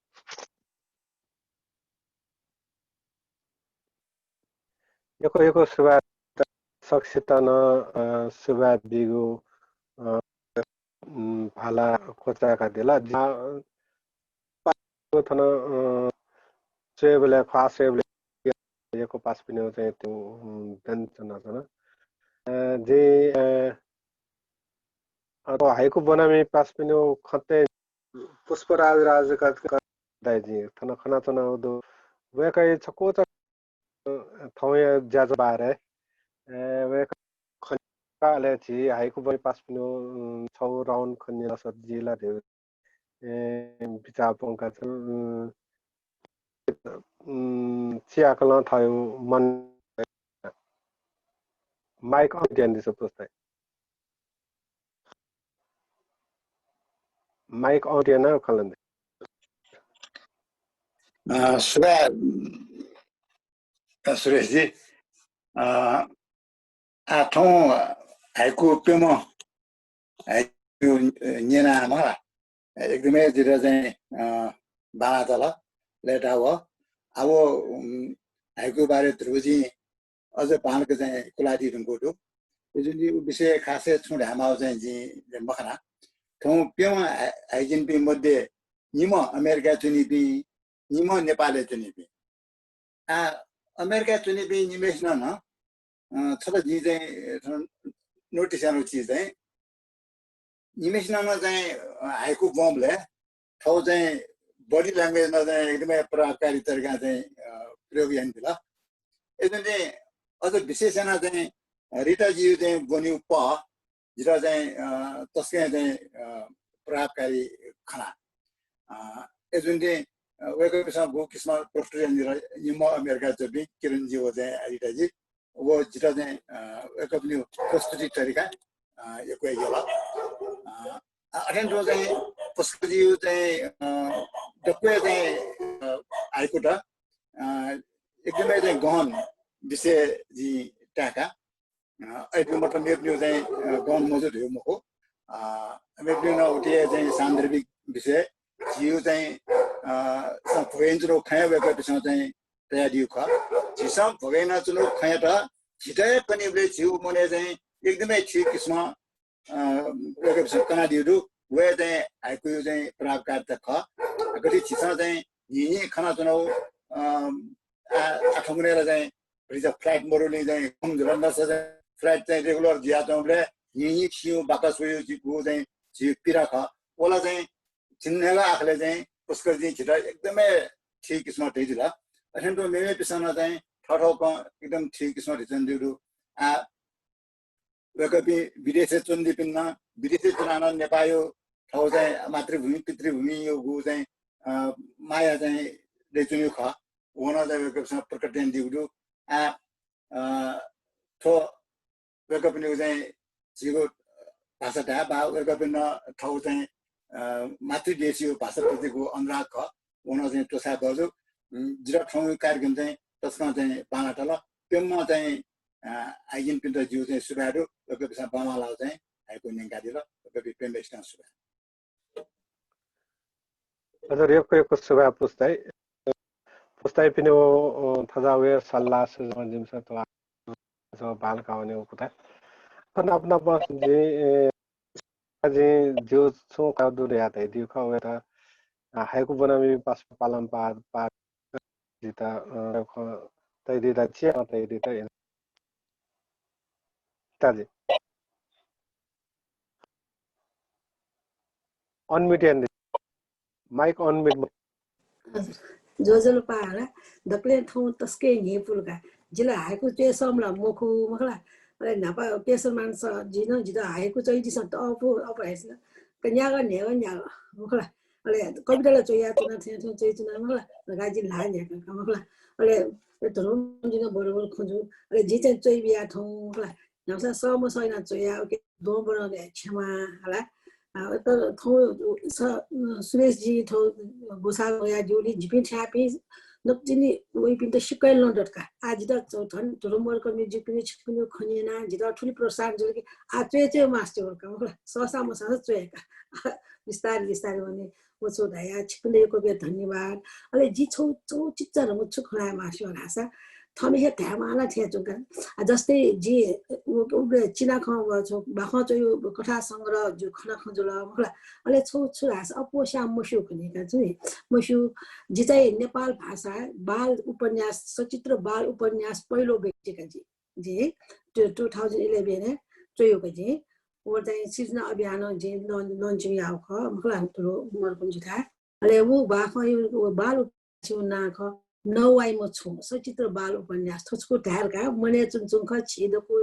यो सुबा सक्सितन सुबा बिगु भाला कोचाका दिला थन सेबले फासेबले यको पास पिने चाहिँ त्यो दन चना जे अब हाइकु बनामी पास पिने खते पुष्पराज राजका दाइजी थन खना चना दो वेकै छको ठाउँ ज्याज बारे वेक खले छि हाइकु बनि पास पिने छौ राउन्ड खन्ने सजिला थियो बिचा पंका चियाकल थायो मन माइक अन ध्यान दिसो पुस्ता माइक अन ध्यान खलन सुरेश जी आठौं हाइकु पेमो हाइकु नेनामा एकदमै जिरा चाहिँ बाना तल लेटा हो अब हाइकु बारे ध्रुवजी अझ पानको चाहिँ कुलादी रुङकोटो यो जुन विषय खासै छुड हामाउ चाहिँ जी मखना ठौ पेमा हाइजिन पि मध्ये निम अमेरिका चुनिपि निम नेपालले चुनिपि अमेरिका चुनिपि निमेश न छला जी चाहिँ नोटिस आउनु चिज चाहिँ निमेश न चाहिँ हाइकु बमले ठौ चाहिँ बडी ल्याङ्ग्वेज मा चाहिँ एकदमै प्रभावकारी तरिका चाहिँ प्रयोग यान दिला यसले चाहिँ अझ विशेषण चाहिँ रिटाजी चाहिँ बन्यु प जिरा चाहिँ तस्कै चाहिँ प्रभावकारी खना यसले चाहिँ वेको पिसँग गो किस्म पोस्टरियन निम अमेरिका चाहिँ किरण जी हो चाहिँ रिटाजी वो जिरा चाहिँ वेको पनि प्रस्तुति तरिका यको यला अटेन्ड चाहिँ पुष्पजी चाहिँ डक्कै चाहिँ आइको त एकदमै चाहिँ गहन विषय जी टाका अहिले मतलब मेप्न्यू चाहिँ गहन मौजुद हो मको मेप्न्यू न उठे चाहिँ सान्दर्भिक विषय जिउ चाहिँ भोगेन्चरो खाया भएको पिछौँ चाहिँ तयारी ख झिसम भोगेन चुनो खाया त छिटै पनि जिउ मने चाहिँ एकदमै ठिक किस्म भएको पिछौँ कनाडीहरू वे चाहिँ हाइकु चाहिँ प्रभावकारी ख कति छिसा चाहिँ यही खाना चुनाउ आठमुनेर चाहिँ रिजर्भ फ्लाइट मोडले चाहिँ कम झरन्दा चाहिँ फ्लाइट चाहिँ रेगुलर जिया चौले यही छिउ बाकस उयो जिको चाहिँ जिउ पिरा ख ओला चाहिँ चिन्नेगा आखले चाहिँ उसको चाहिँ छिटा एकदमै ठिक किस्म दिला अथेन्टो मेमे पिसना चाहिँ ठठोको एकदम ठिक किस्म रिजन दिउ वेकपि विदेश चुन्दी पिन्न विदेश चुनान नेपायो ठाउँ चाहिँ मातृभूमि पितृभूमि यो गु चाहिँ माया चाहिँ लेचुन्यु ख वना चाहिँ वेकपसँग प्रकटन दिउ थो वेकपि चाहिँ जिगो भाषा ढा बा वेकपि न ठाउँ चाहिँ मातृदेशीय भाषाप्रतिको अनुराग ख वना चाहिँ टोसा बजु जिरा ठाउँ कार्यक्रम चाहिँ त्यसमा चाहिँ बानाटल पेममा चाहिँ आइजिन पिन्ट जिउ चाहिँ सुबाडु वेकपिसँग बामालाउ चाहिँ आइको निंगा दिला वेकपि पेमेस्टा सुबा हजुर यो सुबा पुस्ताइ पिने थजावे सल्लाह जिमस तो बाल काउने कुता पण अपना बस जे जो सो का दूर याता है दिउ का वेता हाइकु बनामी पास पालम पा दिता तै दिता चिया तै दिता ताजे अनम्युट एन्ड माइक अनम्युट जोजल पाला दक्ले ठाउँ तस्कै नेपुलका जिल्ला हाइकु त्यो समला मोखु मखला अरे नापा पेसन मानस जिन जिदा हाइकु चाहिँ जिस त अप हैसला कन्यागा नेगा न्यागा मखला अरे कविताले चोया चुना थियो चाहिँ चुना मखला गाजी ला न्यागा मखला अरे धरुम जिन बरोबर खोजु अरे जी चाहिँ चोइ बिया ठाउँ मखला नसा सम सैना चोया ओके दो बनाले क्षमा हला त थौ सुरेश जी थौ गोसा गया जोली जिपिन छापी 넉진이 왜빈도 시끌 논더까 아지다 저던 드럼월 거 뮤직비디오 치피노 커니나 지다 투리 프로사르 저기 아트웨체 마스터 거 서사모사 쯧까 विस्तार भने वो सोधाया छिपले को बे धन्यवाद अले जी छौ चिच्चर म छु खरा मासु रासा थमे हे थामाला थे जुका जस्तै जी उले चिना खाउ छ बाख छ यो कथा संग्रह जो खना खजुला मलाई अले छु रासा अपोसा मसु पनि का छु मसु जी चाहिँ नेपाल भाषा बाल उपन्यास सचित्र बाल उपन्यास पहिलो व्यक्तिका जी 2011 ने चोयो जी वो चाहिँ सिजना अभियान जे लन्चिङ आउख मलाई ठुलो उमरको जुथा अले वो बाखो यो बाल उपन्यास नाख नवाई म छु सचित्र बाल उपन्यास थोचको ढारका मने चुङचुङ ख छिदको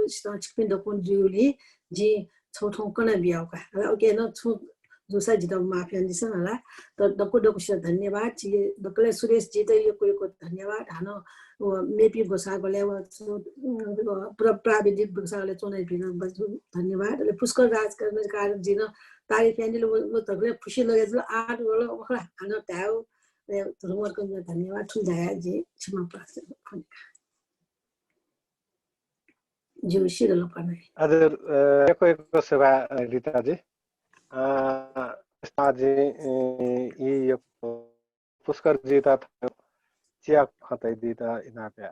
छिपिन्दको जुली जे छोठौ कन बियाउका र ओके न छु जुसा जित माफिया दिसन होला त दको धन्यवाद छि दकले सुरेश जी त यो कोको धन्यवाद हानो मेपी गोसागले प्राविधिक गोसागले चुनाइ बिन धन्यवाद ले पुष्कर राज गर्ने कारण जिन तारिफ यानीले म तगले खुसी लगे जो आठ होला ओखला हानो ताउ ले धर्मको धन्यवाद ठुजाया जी क्षमा प्रार्थना जोशी ल पनि हजुर एक सेवा रिता जी साजी यो पुष्कर जी त चिया खतै दिदा इनाप्या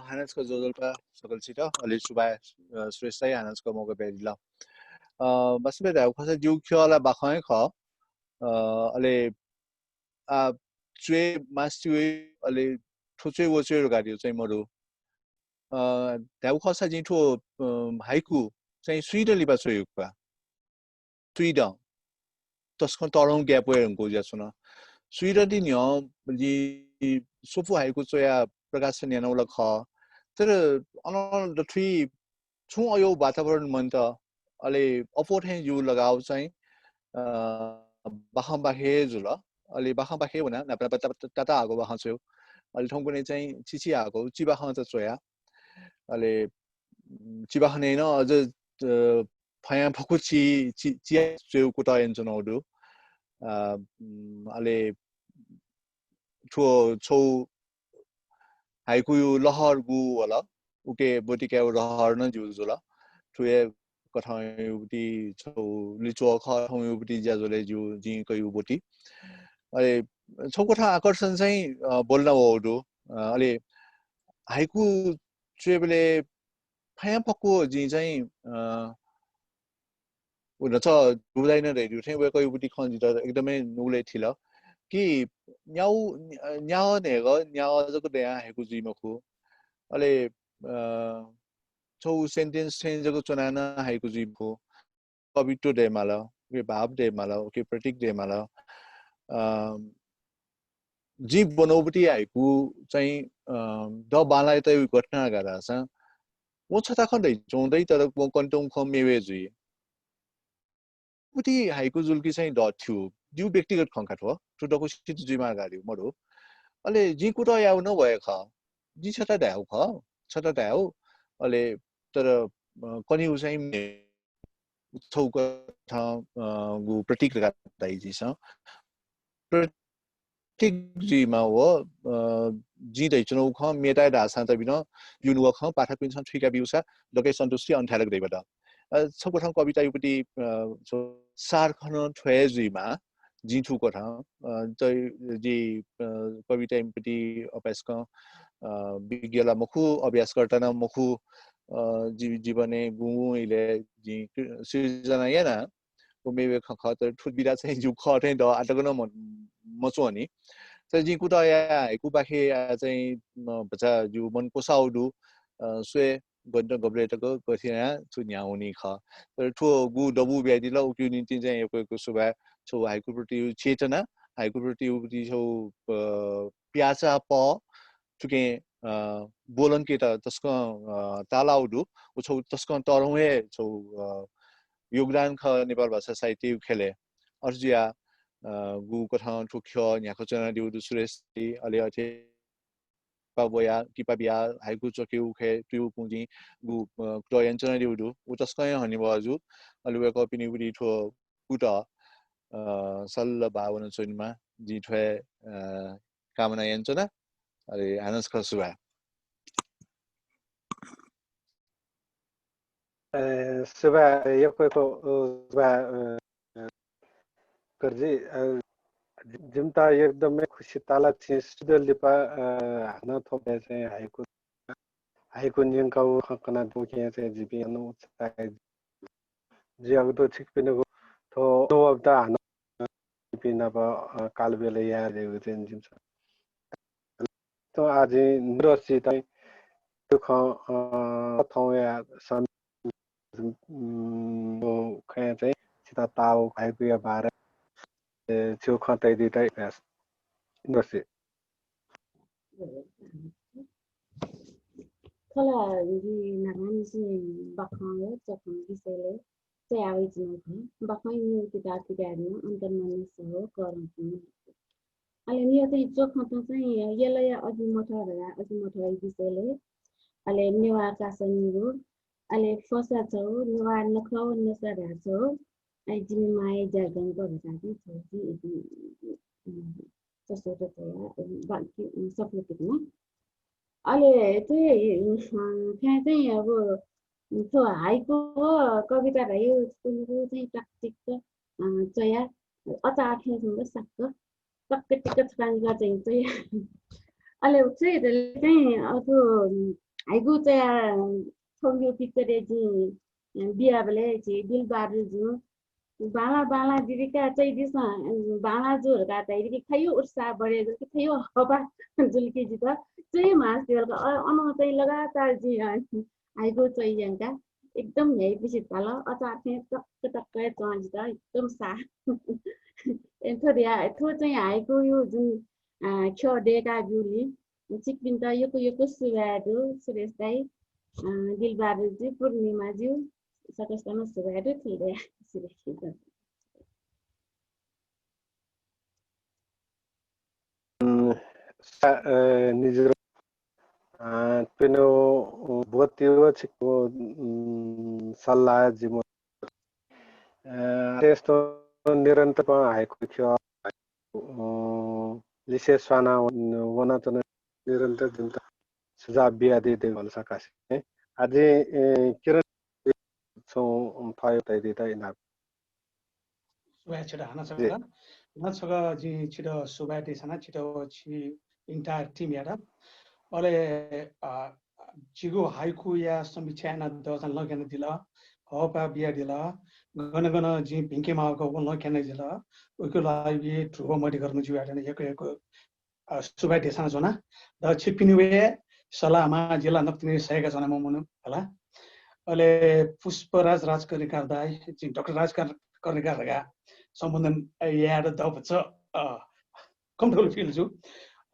हानसको जोजलपा सकल छिट अलि सुबा श्रेष्ठै हानसको मौका बेदिला बसबे दा खसे जु ख्याला बाखै ख अले आ चुए मास्टुए अले ठुचे वचे गाडियो चाहिँ मरु दाउ खसा जिठो हाइकु चाहिँ स्वीडन लिबा सोयुक्पा स्वीडन तस्को तरौ ग्याप वेरको जसुन स्वीडन दिन्यो जी सोफु हाइकु चोया प्रकाशन यानौला ख तर अन द थ्री छु अयो वातावरण मन त अले अपोर्ट है जु लगाउ चाहिँ बाखम बाखे जुल अले बाखम बाखे भना नापा तता आगो बाख छु अले ठौकुने चाहिँ चिची आगो चिबा ख त चोया अले चिबा खने न अझ फया फकुची चिया चेउ कुटा एन्जन ओडु अले छो छौ हाइकु लहर गु होला उके बोटी के लहर न जुजुला छुए कथा युटी छौ लिचो ख ठौ युटी ज्याजोले जु जि कयु बोटी अले छौ कथा आकर्षण चाहिँ बोल्न ओडु अले हाइकु चेबले फया फकु जि चाहिँ उन छ दुदैन रेडियो थे वे कयु बोटी खन जित एकदमै नुले थिल कि न्याउ न्याउ नेगो न्याउ जको दया हेकु जिमखु अले छौ सेन्टेन्स चेन्ज जको चनाना हाइकु जिमखु कवितो दे माला के भाव दे माला के प्रतीक दे माला जीव बनोबटी हाइकु चाहिँ द बालाई त घटना गरा छ वो छता खन्दै जोंदै तर वो कन्टोङ ख मेवे जुइ उटी हाइकु जुल्की चाहिँ द थियो जिउ व्यक्तिगत खंखा थो टुटको सिट जिमा गाडी मरो अले जी कुटा याउ न भए ख जी छता दाउ ख छता दाउ अले तर कनि चाहिँ छौक थ गु प्रतीक लगाइ जी छ प्रतीक जिमा हो जी दै चनो ख मेटा दासा त बिन युनुवा ख पाठक पिन छ ठिका बिउसा लके सन्तुष्टि अन्थालक दैबाट छौक थ कविता युपटी सार खन ठ्वे जिमा जिठु को था जी कविता इम्पटी अभ्यास का विज्ञला मखु अभ्यास करता ना मखु जीवने गुंगु इले जी सिजना या ना वो मेवे खा तो ठुट बिरा से जु खा थे द आटको न मचो अनि तो जी कुटा या एकु बाखे चाहिँ बचा जु मन कोसाउडु स्वे गन्द गब्रेटको कथिया छु न्याउनी ख तर ठो गु डबु ब्यादिला उक्यु निति चाहिँएको सुबा छौ हाइकु प्रति चेतना हाइकु प्रति उति छौ प्याचा प चुके बोलन के त तस्क तालाउडु छौ तस्क तरौए छौ योगदान ख नेपाल भाषा साहित्य खेले अर्जिया गु कथा ठुख्यो न्याको चना दिउ सुरेशती अलि अथे पाबोया किपाबिया हाइकु चक्यु खे ट्यु पुंजी गु क्लोयन चना दिउ उ तस्क हनि बाजु अलि वे कपिनी उडी ठो कुटा सल भावना चोइनमा जिठे कामना यन्चना अरे हानस खसुवा सुबह यो कोइको सुबह कर्जी जिम्ता एकदमै खुसी ताला सिदलिपा हान थोपे चाहिँ हाइको नियंकाउ खकना दुखे चाहिँ जिपी अनु चाहे जे अगदो छिकपिनको थो नोवता हान जिपी नब कालबेले या रेउ चाहिँ जिम्स तो आज निरोसी चाहिँ दुख थौया सम खया चाहिँ सिता ताउ हाइको या बारे छेउ खतै दिदै pass निरोसी Kalau di naran si bakang ya cakap kisah saya awal jenuh bakang ini kita ni antar manusia korang tu. Ale ni ada itu kata saya ya lah ya aju motor kisah le. Ale newa kasan ni ale fosa tahu newa nakau nasara tahu. Aji mai jagan kau tadi itu sesuatu saya bagi seperti itu. Ale itu kan saya अब तो haiku कविता रह्यो स्कुलको चाहिँ practice चाहिँ अचाठेसँग सक्क टक्क छकानीका चाहिँ अहिले चाहिँ चाहिँ अब हाइको चाहिँ छोड्यो पिक्चर चाहिँ बिहाबले चाहिँ दिल बाबु जु बाला दिदीका चाहिँ दिसमा बाला जोहरुका चाहिँ खैयो उत्साह बढे जस्तो खैयो हवा जुल्की जी त चाहिँ मास देलका अनु चाहिँ लगातार जी आइगो चाहिँ यांका एकदम यही पछि तल अचाट्ने टक्क चौंज त एकदम सा एथो चाहिँ आइको यो जुन ख्यो डेका जुली चिकपिन त यो सुवादो सुरेश दाइ दिलबहादुर जी पूर्णिमा जी सकस्तामा सुवादो थिए सुरेश निजरो पिनो बोतियो छिको सल्लाह जिमो त्यस्तो निरन्तर आएको थियो विशेषना वना त निरन्तर जुन सुझाव बिया दिदै भन्छ कासी आज किरण छौ फायो तै दिदै ना सुबह छिटो हाना जी छिटो सुबह देशना छिटो छि इंटायर टीम यार अले जिगो हाइकु या समीक्षा न दसन लगन दिला हपा बिया दिला गन जी भिंके माको लगन दिला उको लागि ट्रुबो मडि गर्न जु यार यको सुबह देशना जना द छिपिनिवे सलामा जिल्ला नप्तिने सहेका जना ममनु होला अले पुष्पराज राजकर्णिका दाइ जी डाक्टर राजकर्णिका रगा सम्बन्धन यार द भन्छ कम्फर्टेबल फिल छु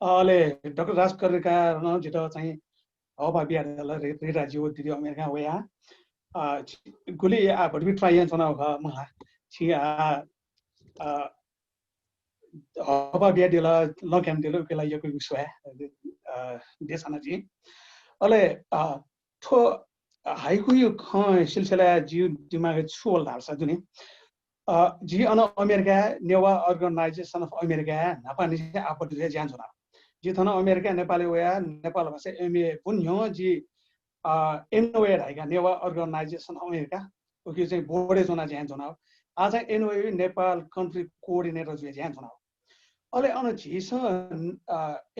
अले डाक्टर राजकर्णिका न जित चाहिँ हवा बिहार रेराज्य दिदी अमेरिका वया गुली आ बडबी ट्राई जना हो मला छि हवा बिहार दिला लक्याम दिला केला यको विश्व देशना जी अले थो हाइकु यो ख सिलसिला जी दिमाग छुल धार्छ जुनी जी अन America Newa organization of America नापानी आपत्ति ज्यान जना जी थन अमेरिका नेपाली वया नेपाल भाषा एमए पुन्यो जी एनओए राइका नेवा अर्गनाइजेसन अमेरिका ओके चाहिँ बोर्डे जना ज्यान जना आज एनओए नेपाल कन्ट्री कोअर्डिनेटर जे ज्यान जना अले अन झिस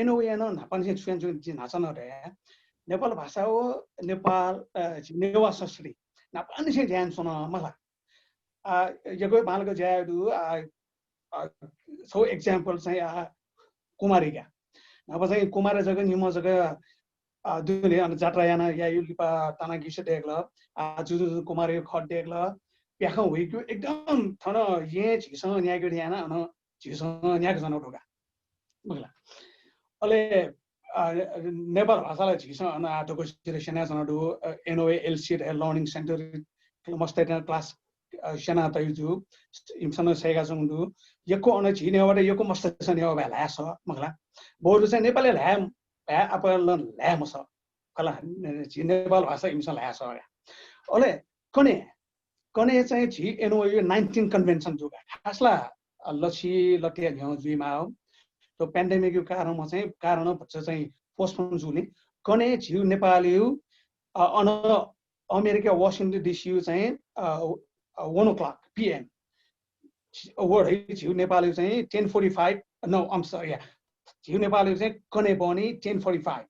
एनओए न नापानी छुन जुन जी नाचन रे नेपाल भाषा हो नेपाल नेवा संस्कृति नापानी से ज्यान जना मला यगो बालको ज्याडु सो एक्जाम्पल चाहिँ कुमारीका अब चाहिँ कुमारी जग्गा निम जग्गा दुने अनि जात्रायाना या युलिपा ताना गिसे देख्ल जुजु कुमारी खट देख्ल प्याख हुइक्यो एकदम थन ये झिसँग न्याको न्याना अन झिसँग न्याको जन ढोका बुझला अले नेपाल भाषालाई झिसँग अन आटोको सेना जनडु NOA LC learning centre मस्ते class सेना तयु इमसन सेगा जंदु यको अन झिनेबाट यको मस्तेसन यो भला छ मगला बोरु चाहिँ नेपाली ल्या भ्या अपल ल्या मस कला झि नेपाल भाषा इमसन ल्या छ अले कने चाहिँ झि एनओए 19 कन्भेन्सन जुगा खासला लच्छी लट्टिया झ्याउ जुइमा हो त्यो पेन्डेमिकको कारणमा चाहिँ कारण भन्छ चाहिँ पोस्टपोन जुने कने झिउ नेपाली अन अमेरिका वासिङटन डिसी चाहिँ 1 o'clock PM वर्ड झिउ नेपाली चाहिँ 10:45 नो आम सरी झिउ नेपाली चाहिँ कने बनी 10:45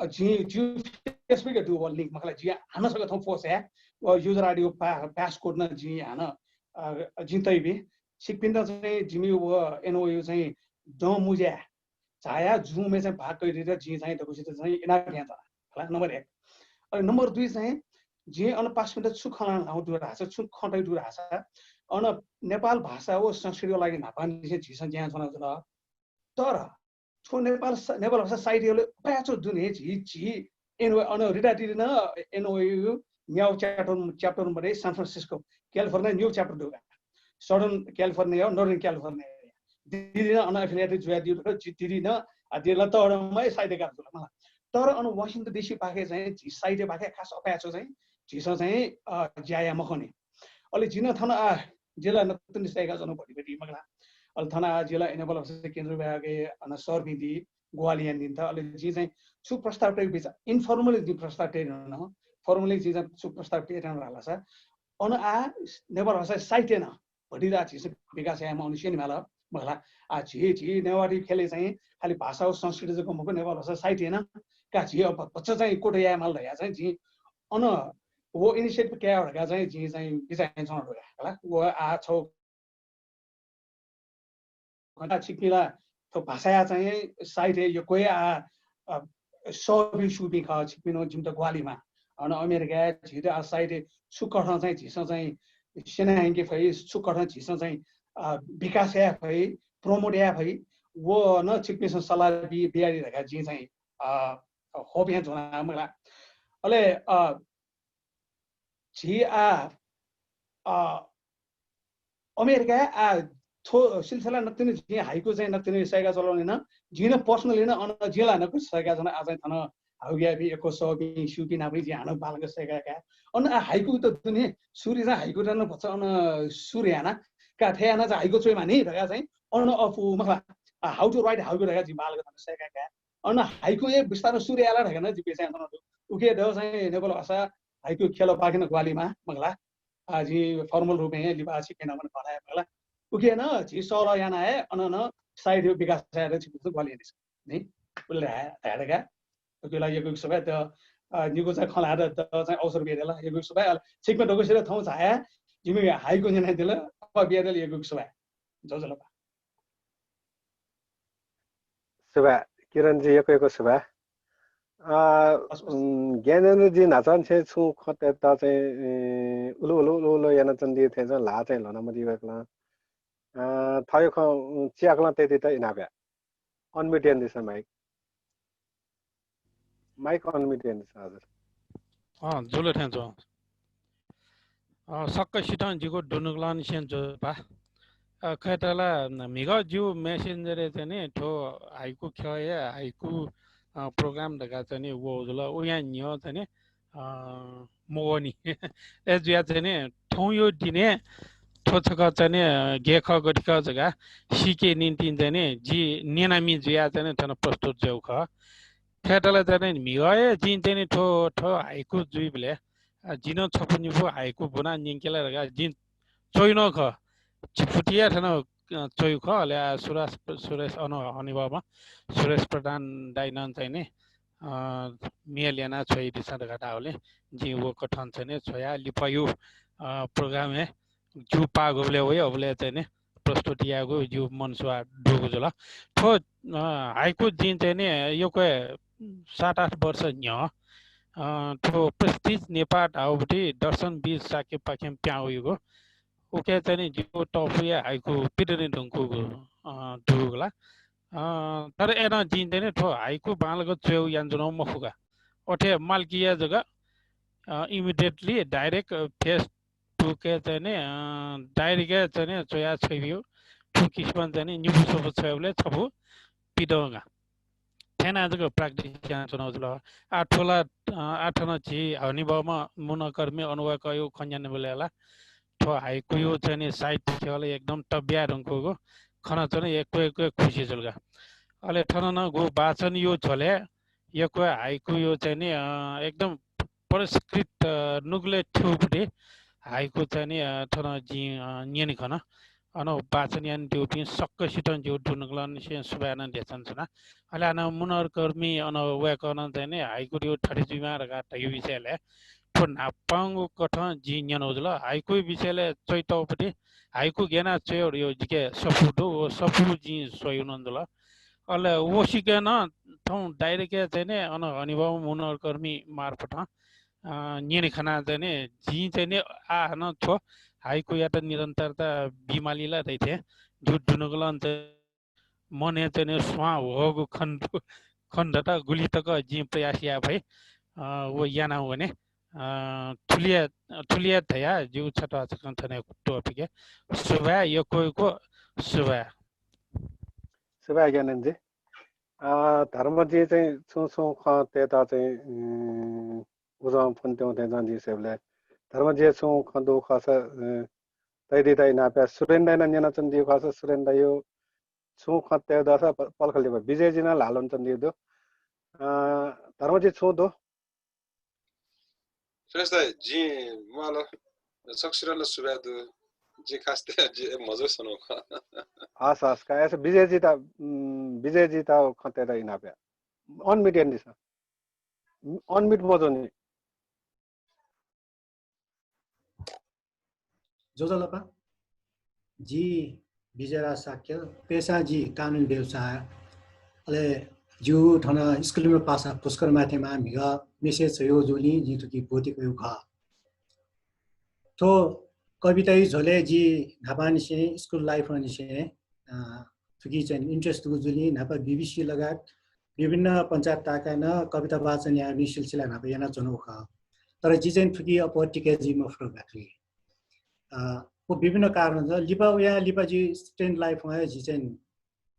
झिउ फेसबुक दु व लिंक मलाई झिउ हान सके थौ फोर्स है युजर आईडी पासकोड न झि हान जितैबे सिकपिन्द चाहिँ जिमी व एनओयु चाहिँ द मुज्या छाया जुमे चाहिँ भाग गरिदिएर झि चाहिँ दकुसित चाहिँ इना भ्या त नम्बर 1 अनि नम्बर 2 चाहिँ जे अन 5 मिनेट सुखला लाउ दुरा छ सुख खटै दुरा छ अन नेपाल भाषा हो संस्कृतिको लागि नापानी चाहिँ झिसन ज्ञान छन तर छो नेपाल भाषा साहित्यले प्याचो दुने झि एनओ अन रिडाटिन एनओयु न्याउ chapter number 1 San Francisco California new chapter दुगा सदर्न क्यालिफोर्निया नर्दर्न क्यालिफोर्निया दिदिन अन एफिलिएटेड जुया दिउ दिदिन दिला तडमै साहित्यकार जुल मलाई तर अन वाशिङटन डिसी पाके चाहिँ झि साहित्य पाके खास अप्याचो चाहिँ झिस चाहिँ ज्याया मखने अलि जिन थन जिल्ला नतुन सेगा जन भटिबेटी मगला अल थना जिल्ला एनेबल अफिस केन्द्र विभागे अन सर्भिदी ग्वालियन दिन त अलि जि चाहिँ सु प्रस्ताव टेक बिचा इन्फर्मली जि प्रस्ताव टेक न फर्मली जि सु प्रस्ताव टेक रहला छ अन आ नेबर भाषा साहित्य न भटिदा झिस विकास यामा अनुसिन माला मगला आ झि नेवारी खेले चाहिँ खाली भाषा हो संस्कृति जको मको नेवार भाषा साहित्य न का झि अब बच्चा चाहिँ कोटया माल रया चाहिँ झि अन वो इनिशिएटिभ क्या हरका चाहिँ झि चाहिँ बिचाइन छन होला वो आ छौ कता छिकिला तो भाषा चाहिँ साहित्य यो कोही आ सबि सुबि ख छिपिनो जिम त ग्वालीमा अन अमेरिका झिट आ साहित्य सुकठ चाहिँ झिस चाहिँ सेनाङ्गे भई सुकठ झिस चाहिँ विकास या भई प्रमोट या भई वो न छिपिस सल्लाह बियारी रका झि चाहिँ होबिया जुना मला अले झि अमेरिका थो सिलसिला नतिने झि हाइको चाहिँ नतिने सैगा चलाउने न झिन पर्सनली न अन जिला न कुछ सैगा जन आज थन हाउया बि एको सबि सुपि नाबि झि हान बालक सैगा का अन हाइको त दुने सूर्य चाहिँ हाइको न भन्छ अन सूर्याना का थेयाना चाहिँ हाइको चोइ मानि रगा चाहिँ अन अफु मखला how to write how to रगा झि बालक थन सैगा का अन हाइको ए बिस्तार सूर्य आला ढगन झि पेसा न उके द चाहिँ नेपाल भाषा हाइको खेल पाकिन ग्वालीमा मगला आजि फर्मल रूप में लिबा सिकेन मन भनाय मगला उके न झि सर याना है अन न साइड विकास आएर छिपिस ग्वाली दिस नि उले हाडगा उकेला यको सबै त निको चाहिँ खला त चाहिँ अवसर बेरेला यको सबै छिकमा डोगसेर थौ छाया जिमी हाइको जना दिला अब बेरेल यको सबै जजला सबै किरण जी यको सबै ज्ञानेन्द्र जी नाचन छे छु खते त चाहिँ उलो उलो उलो याना चन्दी थे ज ला चाहिँ लना मदि बेकला थयो ख चियाकला त्यति त इनाबे अनमिटेन दिस माइक अनमिटेन दिस हजुर जुले ठेन्छ सक्क सिटन जिको डुनुगलान सेन जो पा खैतला मिगा जिउ मेसेन्जर चाहिँ नि ठो हाइकु खय हाइकु प्रोग्राम ढका चाहिँ नि वो जुल उया न्यो चाहिँ नि मोनी एजुया चाहिँ नि ठौ यो दिने ठोचक चाहिँ नि गेख गटिक जगा सिके निन्तिन चाहिँ नि जी नेनामी जुया चाहिँ नि थन प्रस्तुत जेउ ख खैतला चाहिँ नि मिगए जिन चाहिँ नि ठो ठो हाइकु जुइ बले जिनो छपुनि भो हाइकु बुना निंकेला रगा जिन चोइनो ख छिफुटिया थन चोइ ख ले सुरेश अन हनिबामा सुरेश प्रधान डाइनन चाहिँ नि मियलियाना छोइ दिसा घटा होले जी वो कठन चाहिँ नि छोया लिपयु प्रोग्राम है जु पागोले वय अबले चाहिँ नि प्रस्तुतियागु जु मनसुवा डुगु जला ठो हाइकु जिन चाहिँ नि यो कोइ 7-8 वर्ष न्य ठो प्रेस्टिज नेपाल आउबटी दर्शन 20 साके पाखेम प्याउयुगो ओके चाहिँ नि जिउ टफुया हाइकु पिडने ढुङ्कु डुगला तर एना जिन चाहिँ नि ठो हाइकु बालको चेउ यान्जुनो मखुगा ओठे मालकिया जगा इमिडिएटली डाइरेक्ट फेस टु के चाहिँ नि डाइरेक्ट चाहिँ नि चोया छैबियो ठु किस्मन चाहिँ नि निबु सोबो छैबले छबु पिडोगा थेना जको प्र्याक्टिस यान्जुनो जुल आठोला आठना छि हनिबामा मुनकर्मी अनुवा कयो खन्यान बेला ठो हाइकु यो चाहिँ नि साहित्य खेल एकदम टब्या रङको खना चाहिँ एक खुसी जुलगा अले ठन न गो वाचन यो झले यको हाइकु यो चाहिँ नि एकदम परिष्कृत नुगले ठुपटे हाइकु चाहिँ नि ठन जी न्यनि खना अन वाचन यान त्यो पिन सक्क सिटन जो दुनगलन से सुबान देसन छना अले अन मुनर कर्मी अन वेकन चाहिँ नि हाइकु यो ठडी जुमा रगा तयो विषयले ठो नापांगु कठ जी न्यन होजल हाइकु विषयले चैतौपटे हाइकु गेना चयो यो जिके सफुदो सफु जी सोयुनन्दल अले वसिकेन ठौ डाइरेक्ट चाहिँ नि अन अनुभव मुनर कर्मी मार्फत न्यनि खना चाहिँ नि जी चाहिँ नि आ न थो हाइकु या त निरन्तरता बिमालीला दैथे दुनगल अन्त मने चाहिँ नि स्वा होगु खण्ड त गुली तक जी प्रयासिया भई वो याना भने ठुलिया थया जिउ छटा छकन्थने टोपिके सुबा यो कोइको सुबा ज्ञानन्जी धर्मजी चाहिँ छु ख त्यता चाहिँ उजाम फन्त्याउ त्यहाँ जिसेबले धर्मजी छु खन्दो खस तैदितै नाप्या सुरेन्दैन न्यन चन्दी खस सुरेन्दायो छु खत्या दस पलखले विजयजी न लालन चन्दी दो धर्मजी छु दो First, जी मालो सक्सिरल सुबादु जी खास्ते जी मजो सुनो खा आस का ऐसे विजयजी ता खत्या दै नाप्या अनमिट एन्डी छ अनमिट मजो नि जोजलपा जी विजयराज साक्य पेशा जी कानुन व्यवसाय अले जो ठना स्कुल में पासा पुष्कर माथेमा मिगा मेसेज यो जोली जी तुकी भौतिक यो खा तो कविता झोले जी नापानी से स्कुल लाइफ अनि से तुकी चाहिँ इन्ट्रेस्ट गु जोली नापा बीबीसी लगायत विभिन्न पञ्चायत ताका न कविता वाचन या नि सिलसिला नापा याना जनो खा तर जी चाहिँ तुकी अपटिके जी मफ्रो गाथ्री वो विभिन्न कारण छ लिपा या लिपा जी स्टुडेन्ट लाइफ में जी चाहिँ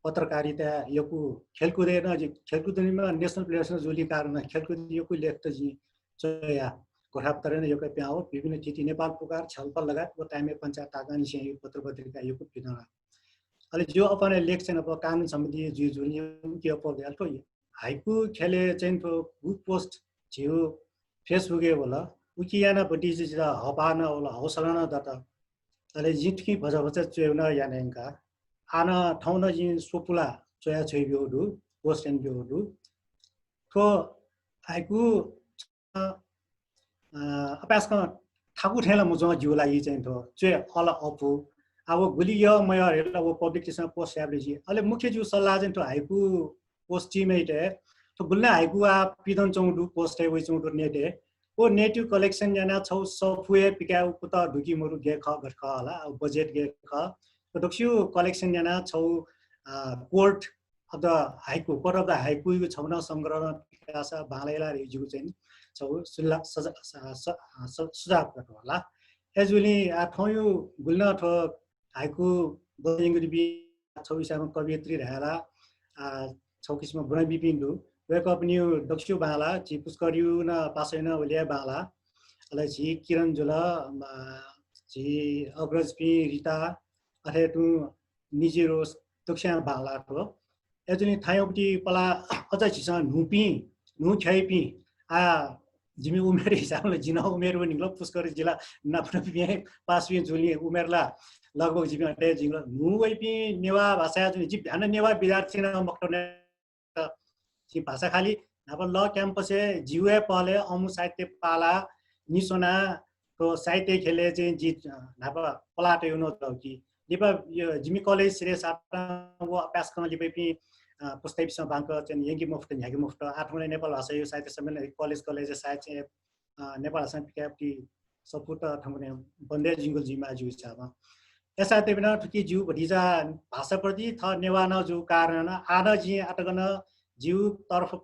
पत्रकारिता योको खेलकुदेन जी खेलकुदमा नेशनल प्लेयर्स जोली कारण खेलकुद योको लेख्त जी चया गोठाप्तरेन योको प्याओ विभिन्न तिथि नेपाल पुकार छलफल लगायत वो टाइममा पञ्चायत तागानी से पत्र पत्रिका योको पिना अले जो अपने लेख चाहिँ अब कानुन सम्बन्धी जो जोली के अप गएलको हाइकु खेले चाहिँ तो ग्रुप पोस्ट जियो फेसबुक होला उकियाना बटी जी हबाना होला हौसला न दता अले जितकी भजा चेउना यानेंका आना ठाउँ जी सोपुला चोया छोइबियोडु पोस्ट एन्ड बियोडु तो हाइकु अपासका ठाकु ठेला मुजो जिउ लागि चाहिँ तो चे अल अपु अब गुली य मय हेला वो पब्लिकेसन पोस्ट एभरेज अले मुख्य जिउ सल्लाह चाहिँ तो हाइकु पोस्ट टिमेट है तो गुल्ला हाइकु आ पिदन चौडु पोस्ट है वे चौडु नेट है वो नेटिभ कलेक्सन जना छौ सफुए पिका उता ढुकी मुरु गे ख गठ ख होला बजेट गे ख दोक्सियो कलेक्सन जना छौ court of the haiku court of the haiku को छौना संग्रह पिकासा बालेला रिजु चाहिँ छौ सुझाव गर्नु होला एजुली आ ठयु गुल्न ठ हाइकु बलिङगु बि छौ इसामा कवियत्री रहेला छौ किसिम बुढा बिपिन्दु वेक अप न्यू दक्षिण बाला ची पुष्करियु न पासैन ओलिया बाला अले ची किरण जुला ची अग्रज पि रिता अथे तु निजेरो दक्षिण बाला तो एजुनी थायोपटी पला अझ छिस नुपी नु छैपी आ जिमी उमेर हिसाबले जिना उमेर पनि ल पुष्कर जिल्ला नापनपि पासपि जुली उमेरला लगभग जिमी अटे जिङ नु वैपि नेवा भाषा जुनी जि भ्यान नेवा विद्यार्थी न मक्टने ची भाषा खाली नाप ल क्याम्पस जिवे पले अमु साहित्य पाला निसोना तो साहित्य खेले चाहिँ जी नाप पलाटे हुन कि लिपा जिमी कलेज सिरे सापा वो अभ्यास गर्न लिपि पुस्तैसँग बाङ्क चाहिँ यङ्गी मुफ्त न्यागी मुफ्त आठौँले नेपाल भाषा यो साहित्य सम्मेलन कलेज साहित्य नेपाल भाषा पिकापी सपुट ठाउँने बन्दे जिङ्गल जिमा जु हिसाबमा यसै बिना ठुकी जिउ भटिजा भाषाप्रति थ नेवान जो कारण आधा जी अटकन जिउ तर्फ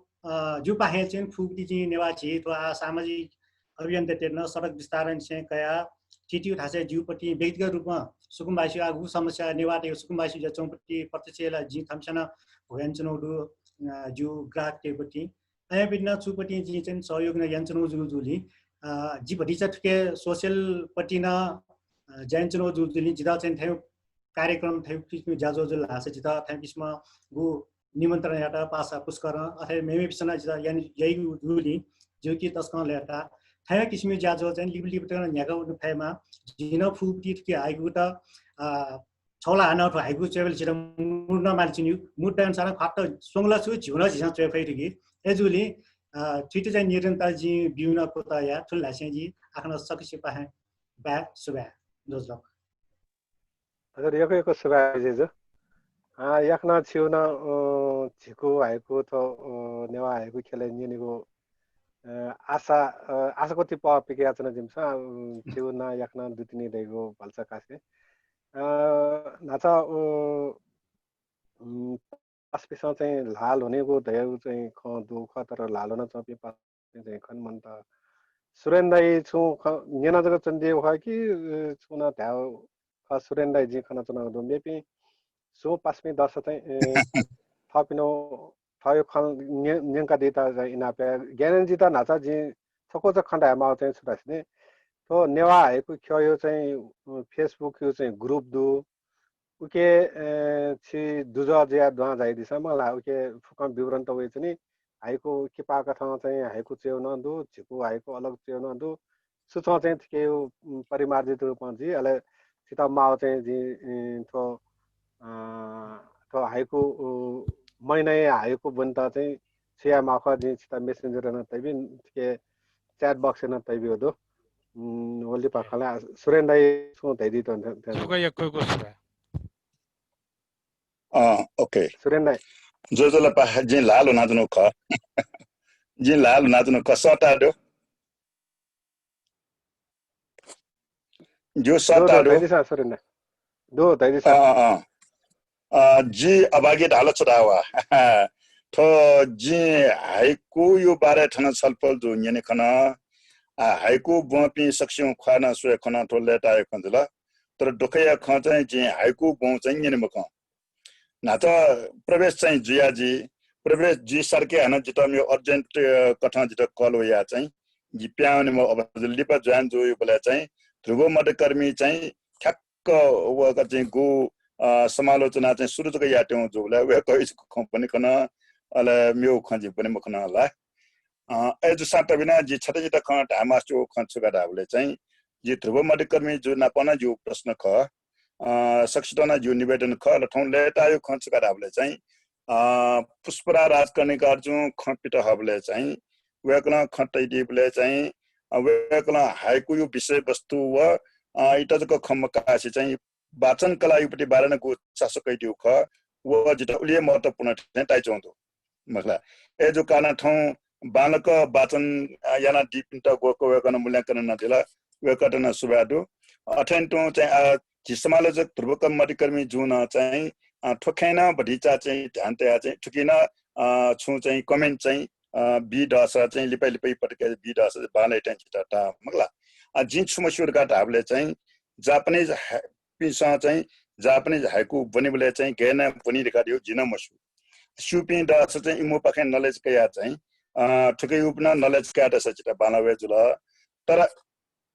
जिउ पाहे चाहिँ फुक्ति जी नेवा छि तो सामाजिक अभियान तेर्न सडक विस्तारण चाहिँ कया चिटिउ थासे जिउपट्टि व्यक्तिगत रूपमा सुकुम्बासी आगु समस्या नेवाटे सुकुम्बासी जचौपट्टि प्रत्यक्षलाई जी थम्सन भयञ्चनौडु जिउ ग्राहक तेपट्टि आया बिना चुपट्टि जी चाहिँ सहयोग न यञ्चनौ जुजुली जी भटिजा ठुके सोशल पट्टि न जैनचनो जुलि जिदा चाहिँ थियो कार्यक्रम थियो किस्म जाजो जुल हासे जिदा थियो किस्म गु निमन्त्रण याटा पासा पुस्कर अथे मेमे पिसना जिदा यानी यही जुलि जो कि तस्कन लेटा थियो किस्म जाजो चाहिँ लिबली बटन न्यागा उफेमा जिन फुटी के आइगु त छोला हाना उठ हाइगु चेबल छिरा मुर्न मान्छिनु मुर्न सारा फाट सोंगला छु झुना झिसा चेफैरिगी एजुली छिटो चाहिँ निरन्तर जी बिउन कोता या ठुल्लासे जी आफ्नो सकिसे पाहे बा सुबा दोजलक हजुर यको सुबा जेजो याखना छिउना झिको हाइको त नेवा हाइको खेले निनेको आशा कति पिके आचना जिमसा छिउना याखना दुतिनी देगो भल्सा कासे नाचा पासपिसा चाहिँ लाल हुनेको धैर्य चाहिँ ख दुख तर लाल न चपे पास चाहिँ खन मन त सुरेन्दाई छु नेना जग चन्दे हो कि छुना थाउ ख सुरेन्दाई जी खना चना दो मेपि सो पासमी 10 चाहिँ थपिनो थयो खन नेंका देता इनापे ग्यारेन्टी त नाचा जी थको त खण्डा मा चाहिँ छुटास्ने तो नेवा हाइकु ख्यो चाहिँ फेसबुक यो चाहिँ ग्रुप दु उके छि दुजा ज्या दुआ जाइ दिसा मला उके फुकम विवरण त वे चाहिँ हाइको किपा कथा चाहिँ हाइको चेउन दु झिको हाइको अलग चेउन दु सुचा चाहिँ के परिमार्जित रूपमा जी अले सिता माउ चाहिँ जी तो हाइको महिना हाइको बनता चाहिँ छिया माखा जी सिता मेसेन्जर न तैबि के च्याट बक्स न तैबि हो दो ओली पाखला सुरेन्दाई छु तैदि त सुका यको सुबा ओके सुरेन्दाई जोजोला पा जे लालो नादनो ख जे लालो नादनो ख सटा दो जो सटा दो तैदि सा सुरेन्दा दो तैदि सा जी अबागे ढालो चडावा तो जी हाइको यो बारे ठन छलफल जो यने खना हाइको बपि सक्छौं खाना सुए खना तो लेटा खन्दला तर डोखया ख चाहिँ जे हाइको बौ चाहिँ यने मख नाता प्रवेश चाहिँ जुयाजी प्रवेश जी सरके हन जिता मे अर्जेन्ट कथा जिता कल हो या चाहिँ जी प्याउने म अब लिपा जान जो यो बोला चाहिँ ध्रुव मतकर्मी चाहिँ ठ्याक्क व चाहिँ गो समालोचना चाहिँ सुरु जक याट्यौ जो बोला वे कहि कम्पनी कना अले म्यो खंजी पनि मखना ला एजु साटा बिना जी छटे जिता ख ढामास जो खंचुका ढाबले चाहिँ जी ध्रुव मतकर्मी जो नापना जो प्रश्न ख सक्छटना जो निवेदन ख लठौं लेटा यो खंचुका ढाबले चाहिँ पुष्परा राजकर्णिकार जो खपिट हबले चाहिँ वेकला खटै दिबले चाहिँ वेकला हाइकु यो विषय वस्तु व इटजको खमकासी चाहिँ वाचन कला युपति बारेनको चासो कैदिउ ख व जिता उलिए महत्वपूर्ण चाहिँ ताइचौंदो मखला ए जो काना ठौं बालक वाचन याना दिपिन्ट गको वेकन मूल्यांकन नदिला वेकटन सुबादु अठेन्टो चाहिँ जी समालोचक ध्रुवक मतिकर्मी जुन चाहिँ ठोकैना भडिचा चाहिँ ध्यान तया चाहिँ ठुकिना छु चाहिँ कमेन्ट चाहिँ बी दस चाहिँ लिपै लिपै पटके बी दस बाले टेन्चिटा ता मगला जिन सुमशुर का ढाबले चाहिँ जापानीज पिसा चाहिँ जापानीज हाइकु बनिबले चाहिँ गेना पनि रेकादियो जिन मसु सुपि दस चाहिँ इमो पखे नलेज कया चाहिँ ठुकै उपना नलेज का दस चिता बालावे जुल तर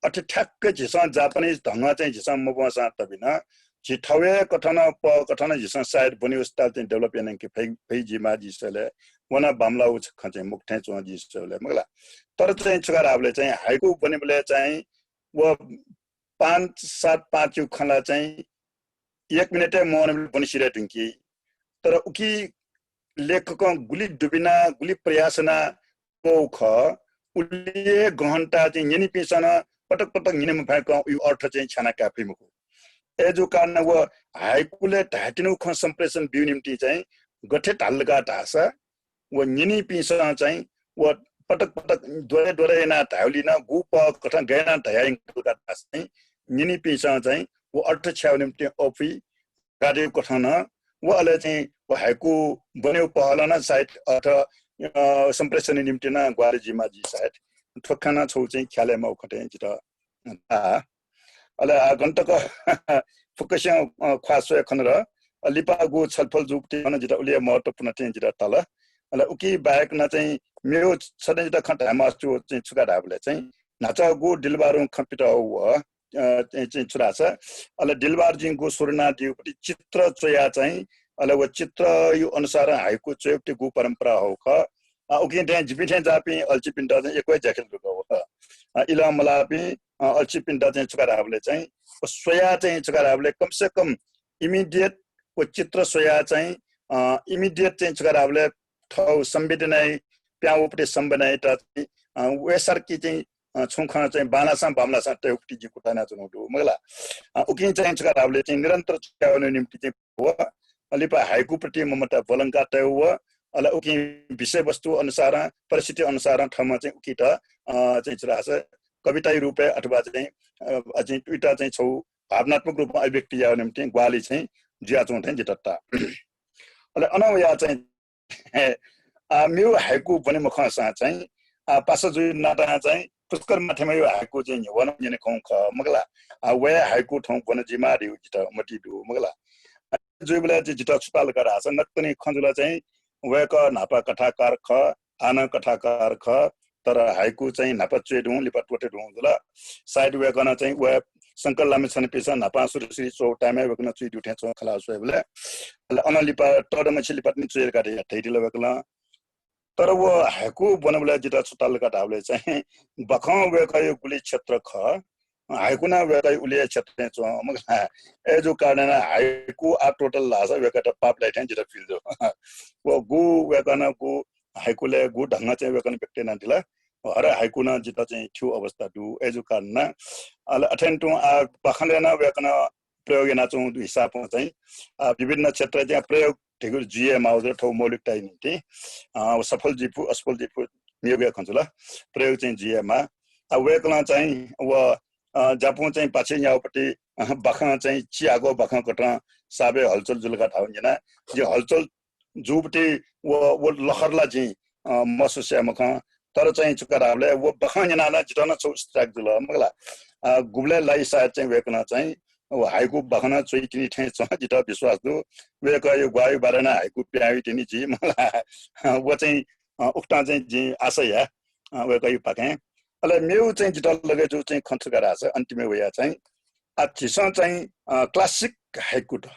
अठ ठ्याक्क झिसा जापानीज ढंग चाहिँ झिसा मबसा तबिना झिठवे कथन झिसा साइड बनि उस्ताल चाहिँ डेभलप याने के फै जिमा जिसले वना बामला उछ खचे मुखथे चो जिसले मगला तर चाहिँ छुगाराबले चाहिँ हाइकु बनिबले चाहिँ व 5-7-5 खला चाहिँ 1 मिनेटे मौन बनि सिरे टुंकी तर उकी लेखक गुली डुबिना गुली प्रयासना पोख उले गहनता चाहिँ यनि पिसना पटक पटक निम भएको यो अर्थ चाहिँ छाना काफी मुको एजो कारण व हाइकुले ढाटिनु ख सम्प्रेषण बिउ निम्ति चाहिँ गठे ढालगा ढासा व निनी पिसा चाहिँ व पटक पटक दोरे दोरे ना ढाउलिना गुप कथा गएना ढाइङका ढास चाहिँ निनी पिसा चाहिँ व अर्थ छ्याउ निम्ति ओफी कार्य कथन व अले चाहिँ व हाइकु बन्यो पहलना साइट अर्थ सम्प्रेषण निम्ति ना ग्वारे जिमा जी साइट ठोक्खाना छौ चाहिँ ख्यालेमा उखटे जिता अले घण्टक फुकस्या ख्वासो खनर लिपागु छलफल जुक्ति न जिता उले महत्वपूर्ण चाहिँ जिता तल अले उकी बाहेक न चाहिँ मेरो छने जिता खटा मास्टु चाहिँ छुका ढाबले चाहिँ नाचा गु दिलबारु खपिटा व चाहिँ छुरा छ अले दिलबार जिङको सुरना दिउपटी चित्र चोया चाहिँ अले व चित्र यो अनुसार हाइकु चोयपटी गु परम्परा हो ख उकि त्यहाँ जिपिठे जापि अल्ची पिन्टा चाहिँ एकै ज्याखेल रुको हो इला मलापि अल्ची पिन्टा चाहिँ चुकाराबले चाहिँ सोया चाहिँ चुकाराबले कम से कम इमिडिएट को चित्र सोया चाहिँ इमिडिएट चाहिँ चुकाराबले ठौ संवेदनाय प्याउपटे संवेदनाय त वेसरकी चाहिँ छुखा चाहिँ बानासा बामलासा टौपटी जी कुटाना चुनौटु मगला उकि चाहिँ चुकाराबले चाहिँ निरन्तर चुकाउने निम्ति चाहिँ हो अलिपा हाइकु प्रति ममता बलंका तय हो अला उकि विषय वस्तु अनुसार परिस्थिति अनुसार ठाउँमा चाहिँ उकि त चाहिँ छरास कविताई रूपे अथवा चाहिँ अझै ट्विटर चाहिँ छौ भावनात्मक रूपमा अभिव्यक्ति या निम्ति ग्वाली चाहिँ जिया चौँ चाहिँ जितत्ता अले अनवया चाहिँ मेरो हाइकु भने मखसा चाहिँ पासा जुइ नाटा चाहिँ पुष्कर माथेमा यो हाइकु चाहिँ वन जने खौ ख मगला वे हाइकु ठौ बन जिमा दिउ जित मटी दु मगला जुइ बेला चाहिँ जित सुताल गरा छ नक्तनी खंजुला चाहिँ वेक नापा कथाकार ख आना कथाकार ख तर हाइकु चाहिँ नापा चेडु लिपा टोटे दु जुला साइड वेकना चाहिँ वे संकल लामे छन पेसा नापा सुरश्री चौटामे वेकना चुइ दुठे छ खला सोबले अनलिपा टडम छिलिपा नि चुएर काटे थैदिला वेकला तर वो हाइकु बनबले जिता सुताल काटाबले चाहिँ बखौ वेकयो गुली क्षेत्र ख हाइकुना वेकय उले क्षेत्र छ मगला ए जो कारण हाइकु आ टोटल लासा वेकटा पाप लाइट जिता फिल जो वो गु वेकना गु हाइकुले गु ढंग चाहिँ वेकन पेक्टेना दिला हर हाइकुना जिता चाहिँ थियो अवस्था दु ए जो कारण अल अटेन्टु आ बखलेना वेकना प्रयोग ना चौ हिसाब चाहिँ विभिन्न क्षेत्र चाहिँ प्रयोग ठेगु जिए माउजर ठौ मौलिकता निम्ति सफल जिपु असफल जिपु नियोगया खञ्चला प्रयोग चाहिँ जिए मा वेकला चाहिँ व जापु चाहिँ पछि यापटी बखा चाहिँ चियाको बखा कटा साबे हलचल जुलका ठाउँ जना जे हलचल जुपटी वो लखरला चाहिँ मसुस्या मखा तर चाहिँ चुकाराले वो बखा जना जितना छौ स्ट्राइक जुल मगला गुबले लाई सायद चाहिँ वेकना चाहिँ हाइकु बखना चोइ किनि ठे छ जिता विश्वास दु वेक यो ग्वायु बारेना हाइकु प्याइ तिनी जी मला वो चाहिँ उक्ता चाहिँ जी आशय वेक यो पाके अले मेउ चाहिँ जिता लगे जो चाहिँ खन्च गरा छ अन्तिम वया चाहिँ आछिस चाहिँ क्लासिक हाइकु त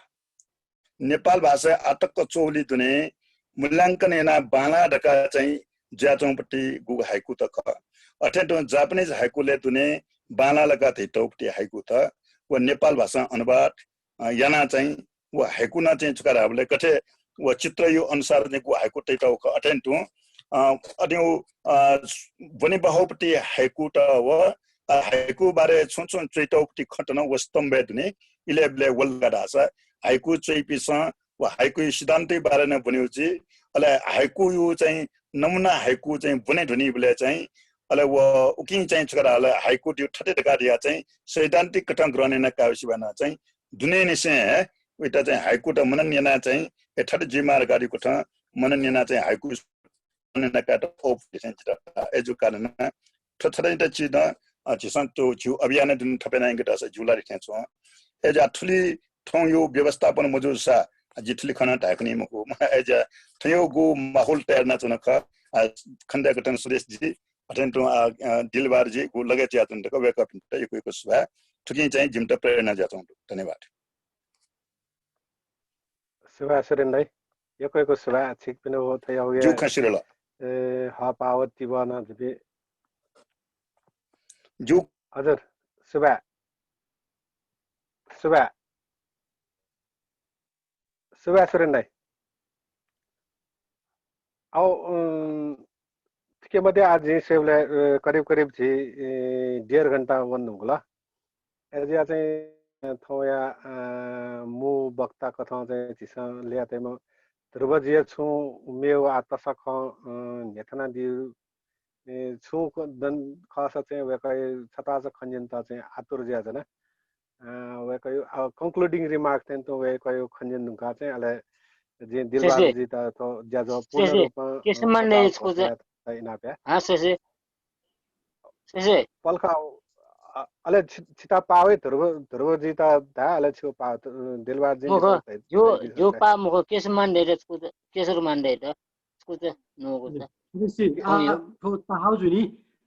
नेपाल भाषा आटक चौली दुने मूल्याङ्कन एना बाना डका चाहिँ ज्याचौपट्टि गु हाइकु त ख अटेन्ट जापानीज हाइकुले दुने बाना लगा थेटौपट्टि हाइकु त वो नेपाल भाषा अनुवाद याना चाहिँ वो हाइकुना चाहिँ चुकाराबले कथे वो चित्र यो अनुसार चाहिँ गु हाइकु तैटाउ ख अटेन्टु अड्यौ वनि बहुपट्टि हाइकु त व हाइकु बारे छुन चैटाउपट्टि खटन व स्तम्भे दुने इलेबले वलगाडासा हाइकु चैपिस व हाइकु सिद्धान्तै बारे न बन्यो जी अले हाइकु यो चाहिँ नमुना हाइकु चाहिँ बने धुनी बले चाहिँ अले वो उकि चाहिँ चुकारा अले हाइकु त्यो ठटे ढकाडिया चाहिँ सैद्धान्तिक कथा ग्रहण न कावसी बना चाहिँ दुने निसे उता चाहिँ हाइकु त मनन्यना चाहिँ ए ठटे जिमार गाडी कथा मनन्यना चाहिँ हाइकु मनन्यना काट ओप चाहिँ एजु कारण ठठै त चिद चिसन त्यो छु अभियान दिन थपेना गटा छ जुलारी खेचो एजा ठुली ठौ यो व्यवस्थापन मजुर सा जिठली खना ढाक्ने मको एजा थयो गो माहौल तयार न चनख खण्डा गठन सुरेश जी अटेन्टु दिलबार जी गो लगे ज्यातन त वेक अप त एक सुभा ठुकी चाहिँ जिमटा प्रेरणा ज्यातन धन्यवाद सुभा सुरेन भाइ एक सुभा छिक पनि हो थयो जो खसिरल हा पावती बना जबे जो हजुर सुभा सुभा सुभा सुरेन भाइ औ के मध्ये आज सेवले करीब जी 1.5 घण्टा बन्नु होला एजिया चाहिँ थोया मु वक्ता कथा चाहिँ छिसा ल्याते म ध्रुवजिया छु मेउ आत्मसख नेथना दिउ छु दन खास चाहिँ वेकै छताज खञ्जनता चाहिँ आतुर ज्या जना वेकै कंक्लूडिङ रिमार्क चाहिँ तो वेकै खञ्जन नुका चाहिँ अले जे दिलबार जी त तो ज्याजो पूर्ण रूपमा केसमन्डे इसको इनाप्या हाँ से पल्खा अले छिता पावे ध्रुव जी त दा अले छु पा दिलबार जी जो पा मको केसमन्डे रे इसको केसर मान्डे त इसको त नोको त तो ताहाउ जुनी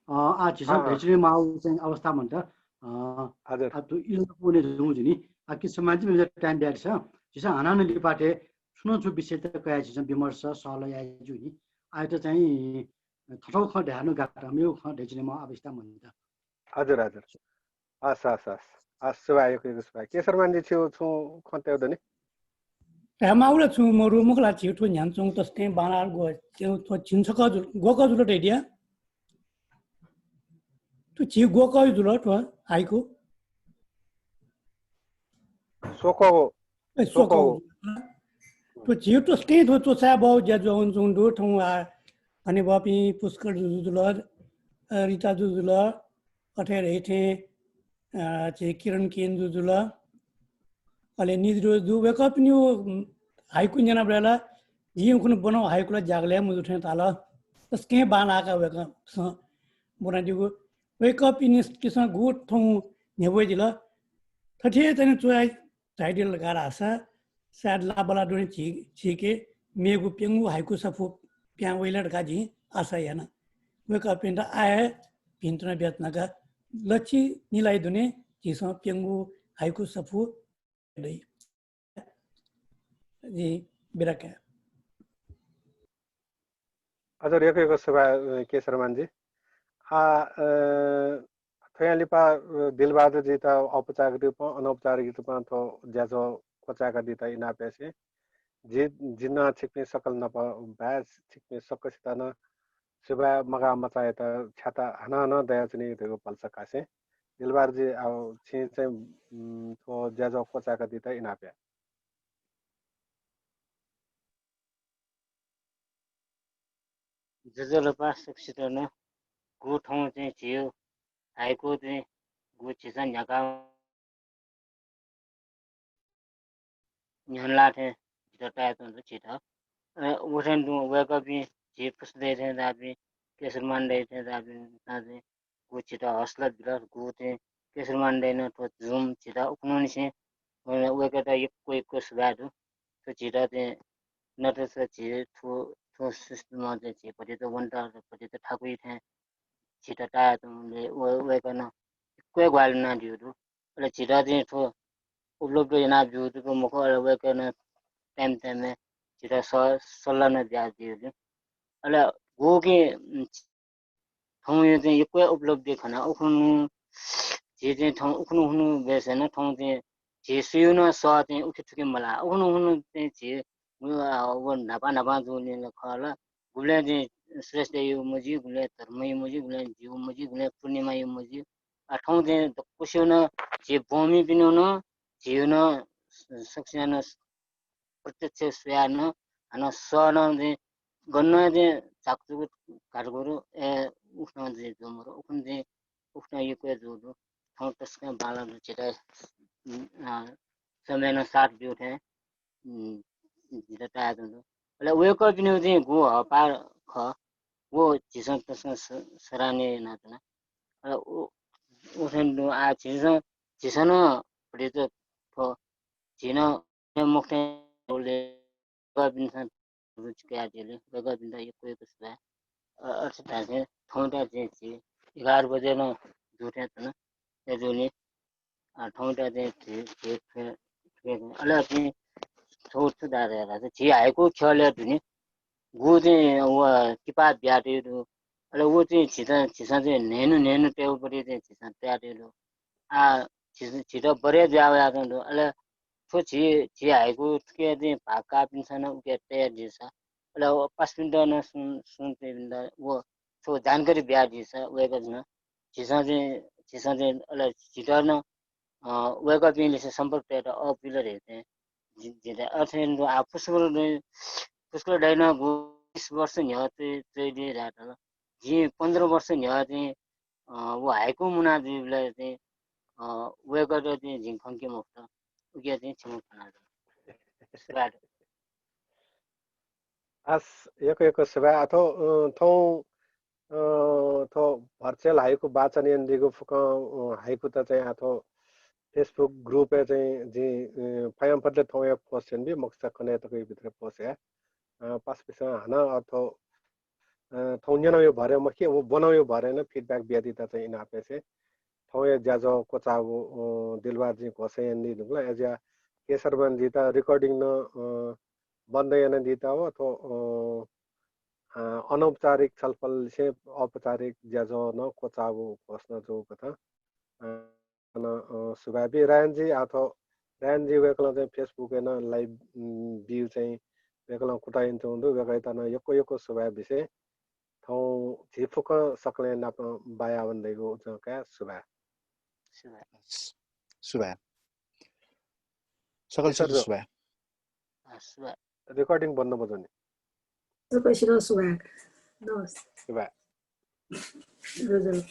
आ छिसा भेचले माउ चाहिँ अवस्था भन्दा हजुर तो इल्पुने जुनी कि समाज में टाइम बैठ छ जिसा हनान लिपाटे सुनो छु विषय त कया छ विमर्श सल्लाह या जुनी आइ त चाहिँ थठौ ख ढानु गाटा मेउ ख ढेजने म अवस्था मन्द हजुर हजुर हस् सुबाएको सुबा के शर्माजी छु छु खन्ते दनि माउला छु मरु मुखला छिटो न्यान्छौं तस्ते बानार गो त्यो तो छिन्छ क गोका जुलो टेडिया तो छि गोका जुलो तो हाइको सोको सोको तो छिटो स्टे तो सा बाउ ज्याजो हुन्छौं दो ठौ अनि बापी पुष्कर जुलो रिता जुलो अठेर हेठे चे किरण केन जुलो अले निद्रो दु वेकअप न्यू हाइकु जना ब्रेला जिउ कुन बनाउ हाइकुला जागले मुजुठे ताला तस्के बानाका वेकअप बना दिगो वेकअप इन किसन गुड थौ नेबोइ दिला थठे तने चोइ टाइटल लगारा आसा साड लाबला दोने छिके मेगु पेंगु हाइकु सफु प्यां वेलर गाजी आसा याना वेकअप इन आए पिन्तना बेतनाका लछि निलाई दुने जिसो पेंगु हाइकु सफु दे जी बिराके हजुर एक सुबा के शर्माजी थयालिपा दिलबहादुर जी त औपचारिक रूपमा अनौपचारिक रूपमा तो ज्याजो कोचाका दिता इनापेसे जी जिन्ना छिक्ने सकल नप ब्याज छिक्ने सकसित न सुबा मगा मचाए त छाता हना न दया चनि देको पल्स कासे दिलबहादुर जी अब छि चाहिँ तो ज्याजो कोचाका दिता इनापे जजलो पास सुक्षित न गु ठाउँ चाहिँ थियो हाइको चाहिँ गु छिसन झका न्हला थे जटा त छिटा उठन दु वेक अप जे पुस्दै थे दाबी केसर मान्दै थे दाबी ताजे गु छिटा हस्ला बिला गु थे केसर मान्दै न तो जुम छिटा उक्नुनि से वेक त एक सुबादु तो छिटा थे नटस छि थो थो सिस्टम चाहिँ छि पति त वन्टा पति त ठाकुई थे छिटा ता त वेक न कोइ ग्वाल न दिउ अले छिटा चाहिँ थो उपलब्ध ना बिउ तो मुख वेक न टाइम में छिटा सल्ला न ब्याज दिउ अले गो के ठाउँ यो चाहिँ एकै उपलब्धि खना उखनु जे चाहिँ ठाउँ उखनु हुनु बेसेन ठाउँ चाहिँ जे सुयुन स चाहिँ उठि ठुके मला उखनु हुनु चाहिँ जे वो नापा जुने खला गुले चाहिँ श्रेष्ठ यो मजी गुले धर्म यो मजी गुले जीव मजी गुले पूर्णिमा यो मजी ठाउँ चाहिँ कुस्युन जे भूमि पिनु न जीवन सक्सन प्रत्यक्ष स्यान अन सन चाहिँ गन्न चाहिँ चाकचुक घरगुरु उठ्न चाहिँ जोमरो उठ्न चाहिँ उठ्न यो कोही जोडो ठाउँ त्यसका बाला छिटा समय न साथ बिउ थे जिता टाया दो अले वेक अप नि चाहिँ गो हपा ख वो जिसन त्यसका सराने नातना अले उठन दु आ जिसन पडे त फ जिन मुख्य बोले गबिन रुचका दिले गबिन यो कोही कसबा अर्थ थाहे ठाउँटा चाहिँ 11 बजे न जुटे त न जुनी ठाउँटा चाहिँ अले पनि छोट दारेला चाहिँ छि आएको खले दुनी गु चाहिँ व किपा ब्याटेरो अले वो चाहिँ छिसा चाहिँ नेनु टेउ परि चाहिँ छिसा ट्याटेरो आ छिटा बरे जावा त अले तो छि आएको के चाहिँ भाका पिन्छन उके तयार दिस अले 5 मिनेट न सुन पिन्दा वो तो जानकारी ब्या दिस वेक न छिसा चाहिँ अले छिटा न वेक पिनले सम्पर्क टेट अ पिलर हेते जिते अथेन आ पुष्कर डाइना 20 वर्ष न्य चाहिँ दे रात जी 15 वर्ष न्य चाहिँ वो हाइको मुना दिलाई चाहिँ वेक चाहिँ झिङखङ्के मुक्त उके चाहिँ छिमु बना दो अस एक सुबा अथो थौ थो भर्चुअल हाइकु वाचन यन्दिगु फुक हाइकु त चाहिँ अथो फेसबुक ग्रुप है चाहिँ जी फायम पदले थौ एक पोस्ट बि मक्सा कने त कोही भित्र पोस्ट है पास पिसा हना अथो थौ न्यन यो भरे म के वो बनाउ यो भरे न फिडब्याक बिया दिता चाहिँ इन आपे से थौये ज्याजो कोचाबो दिलबाजी घोसे नि दुला एजा केसरबन जिता रिकॉर्डिंग न बन्दैन दिता हो तो अनौपचारिक छलफल से औपचारिक ज्याजो न कोचाबो घोषणा जो कथा न सुभाबी रायनजी अथवा रायनजी वेकला चाहिँ फेसबुक न लाइभ भ्यू चाहिँ वेकला कुटाइन चोंदु वेकैता न यको सुभाय विषय थौ झिफुक सकले नाप बाया भन्दैको जका सुभाय सुभाय सकल सुभाय रिकॉर्डिंग बन्द बजने तपाईसिरो सुभाग दोस्त सुभाय रोजल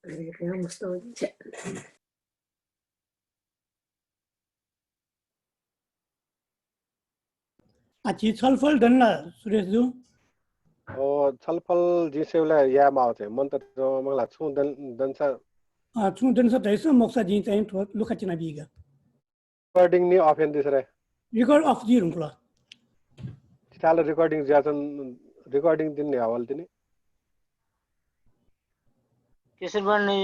यहाँ मुस्तो आछि छलफल दन्ना सुरेशजु छलफल जिसेउला यामा आउँछ मन त मलाई छु दन्सा छु दन्सा दैस मोक्सा जि चाहिँ लुखा चिना बिगा रिकॉर्डिंग नि अफेन दिसरे रिकॉर्ड अफ जी रुंकला चाल रिकॉर्डिंग ज्यासन रिकॉर्डिंग दिन हवाल दिने त्यसरी पनि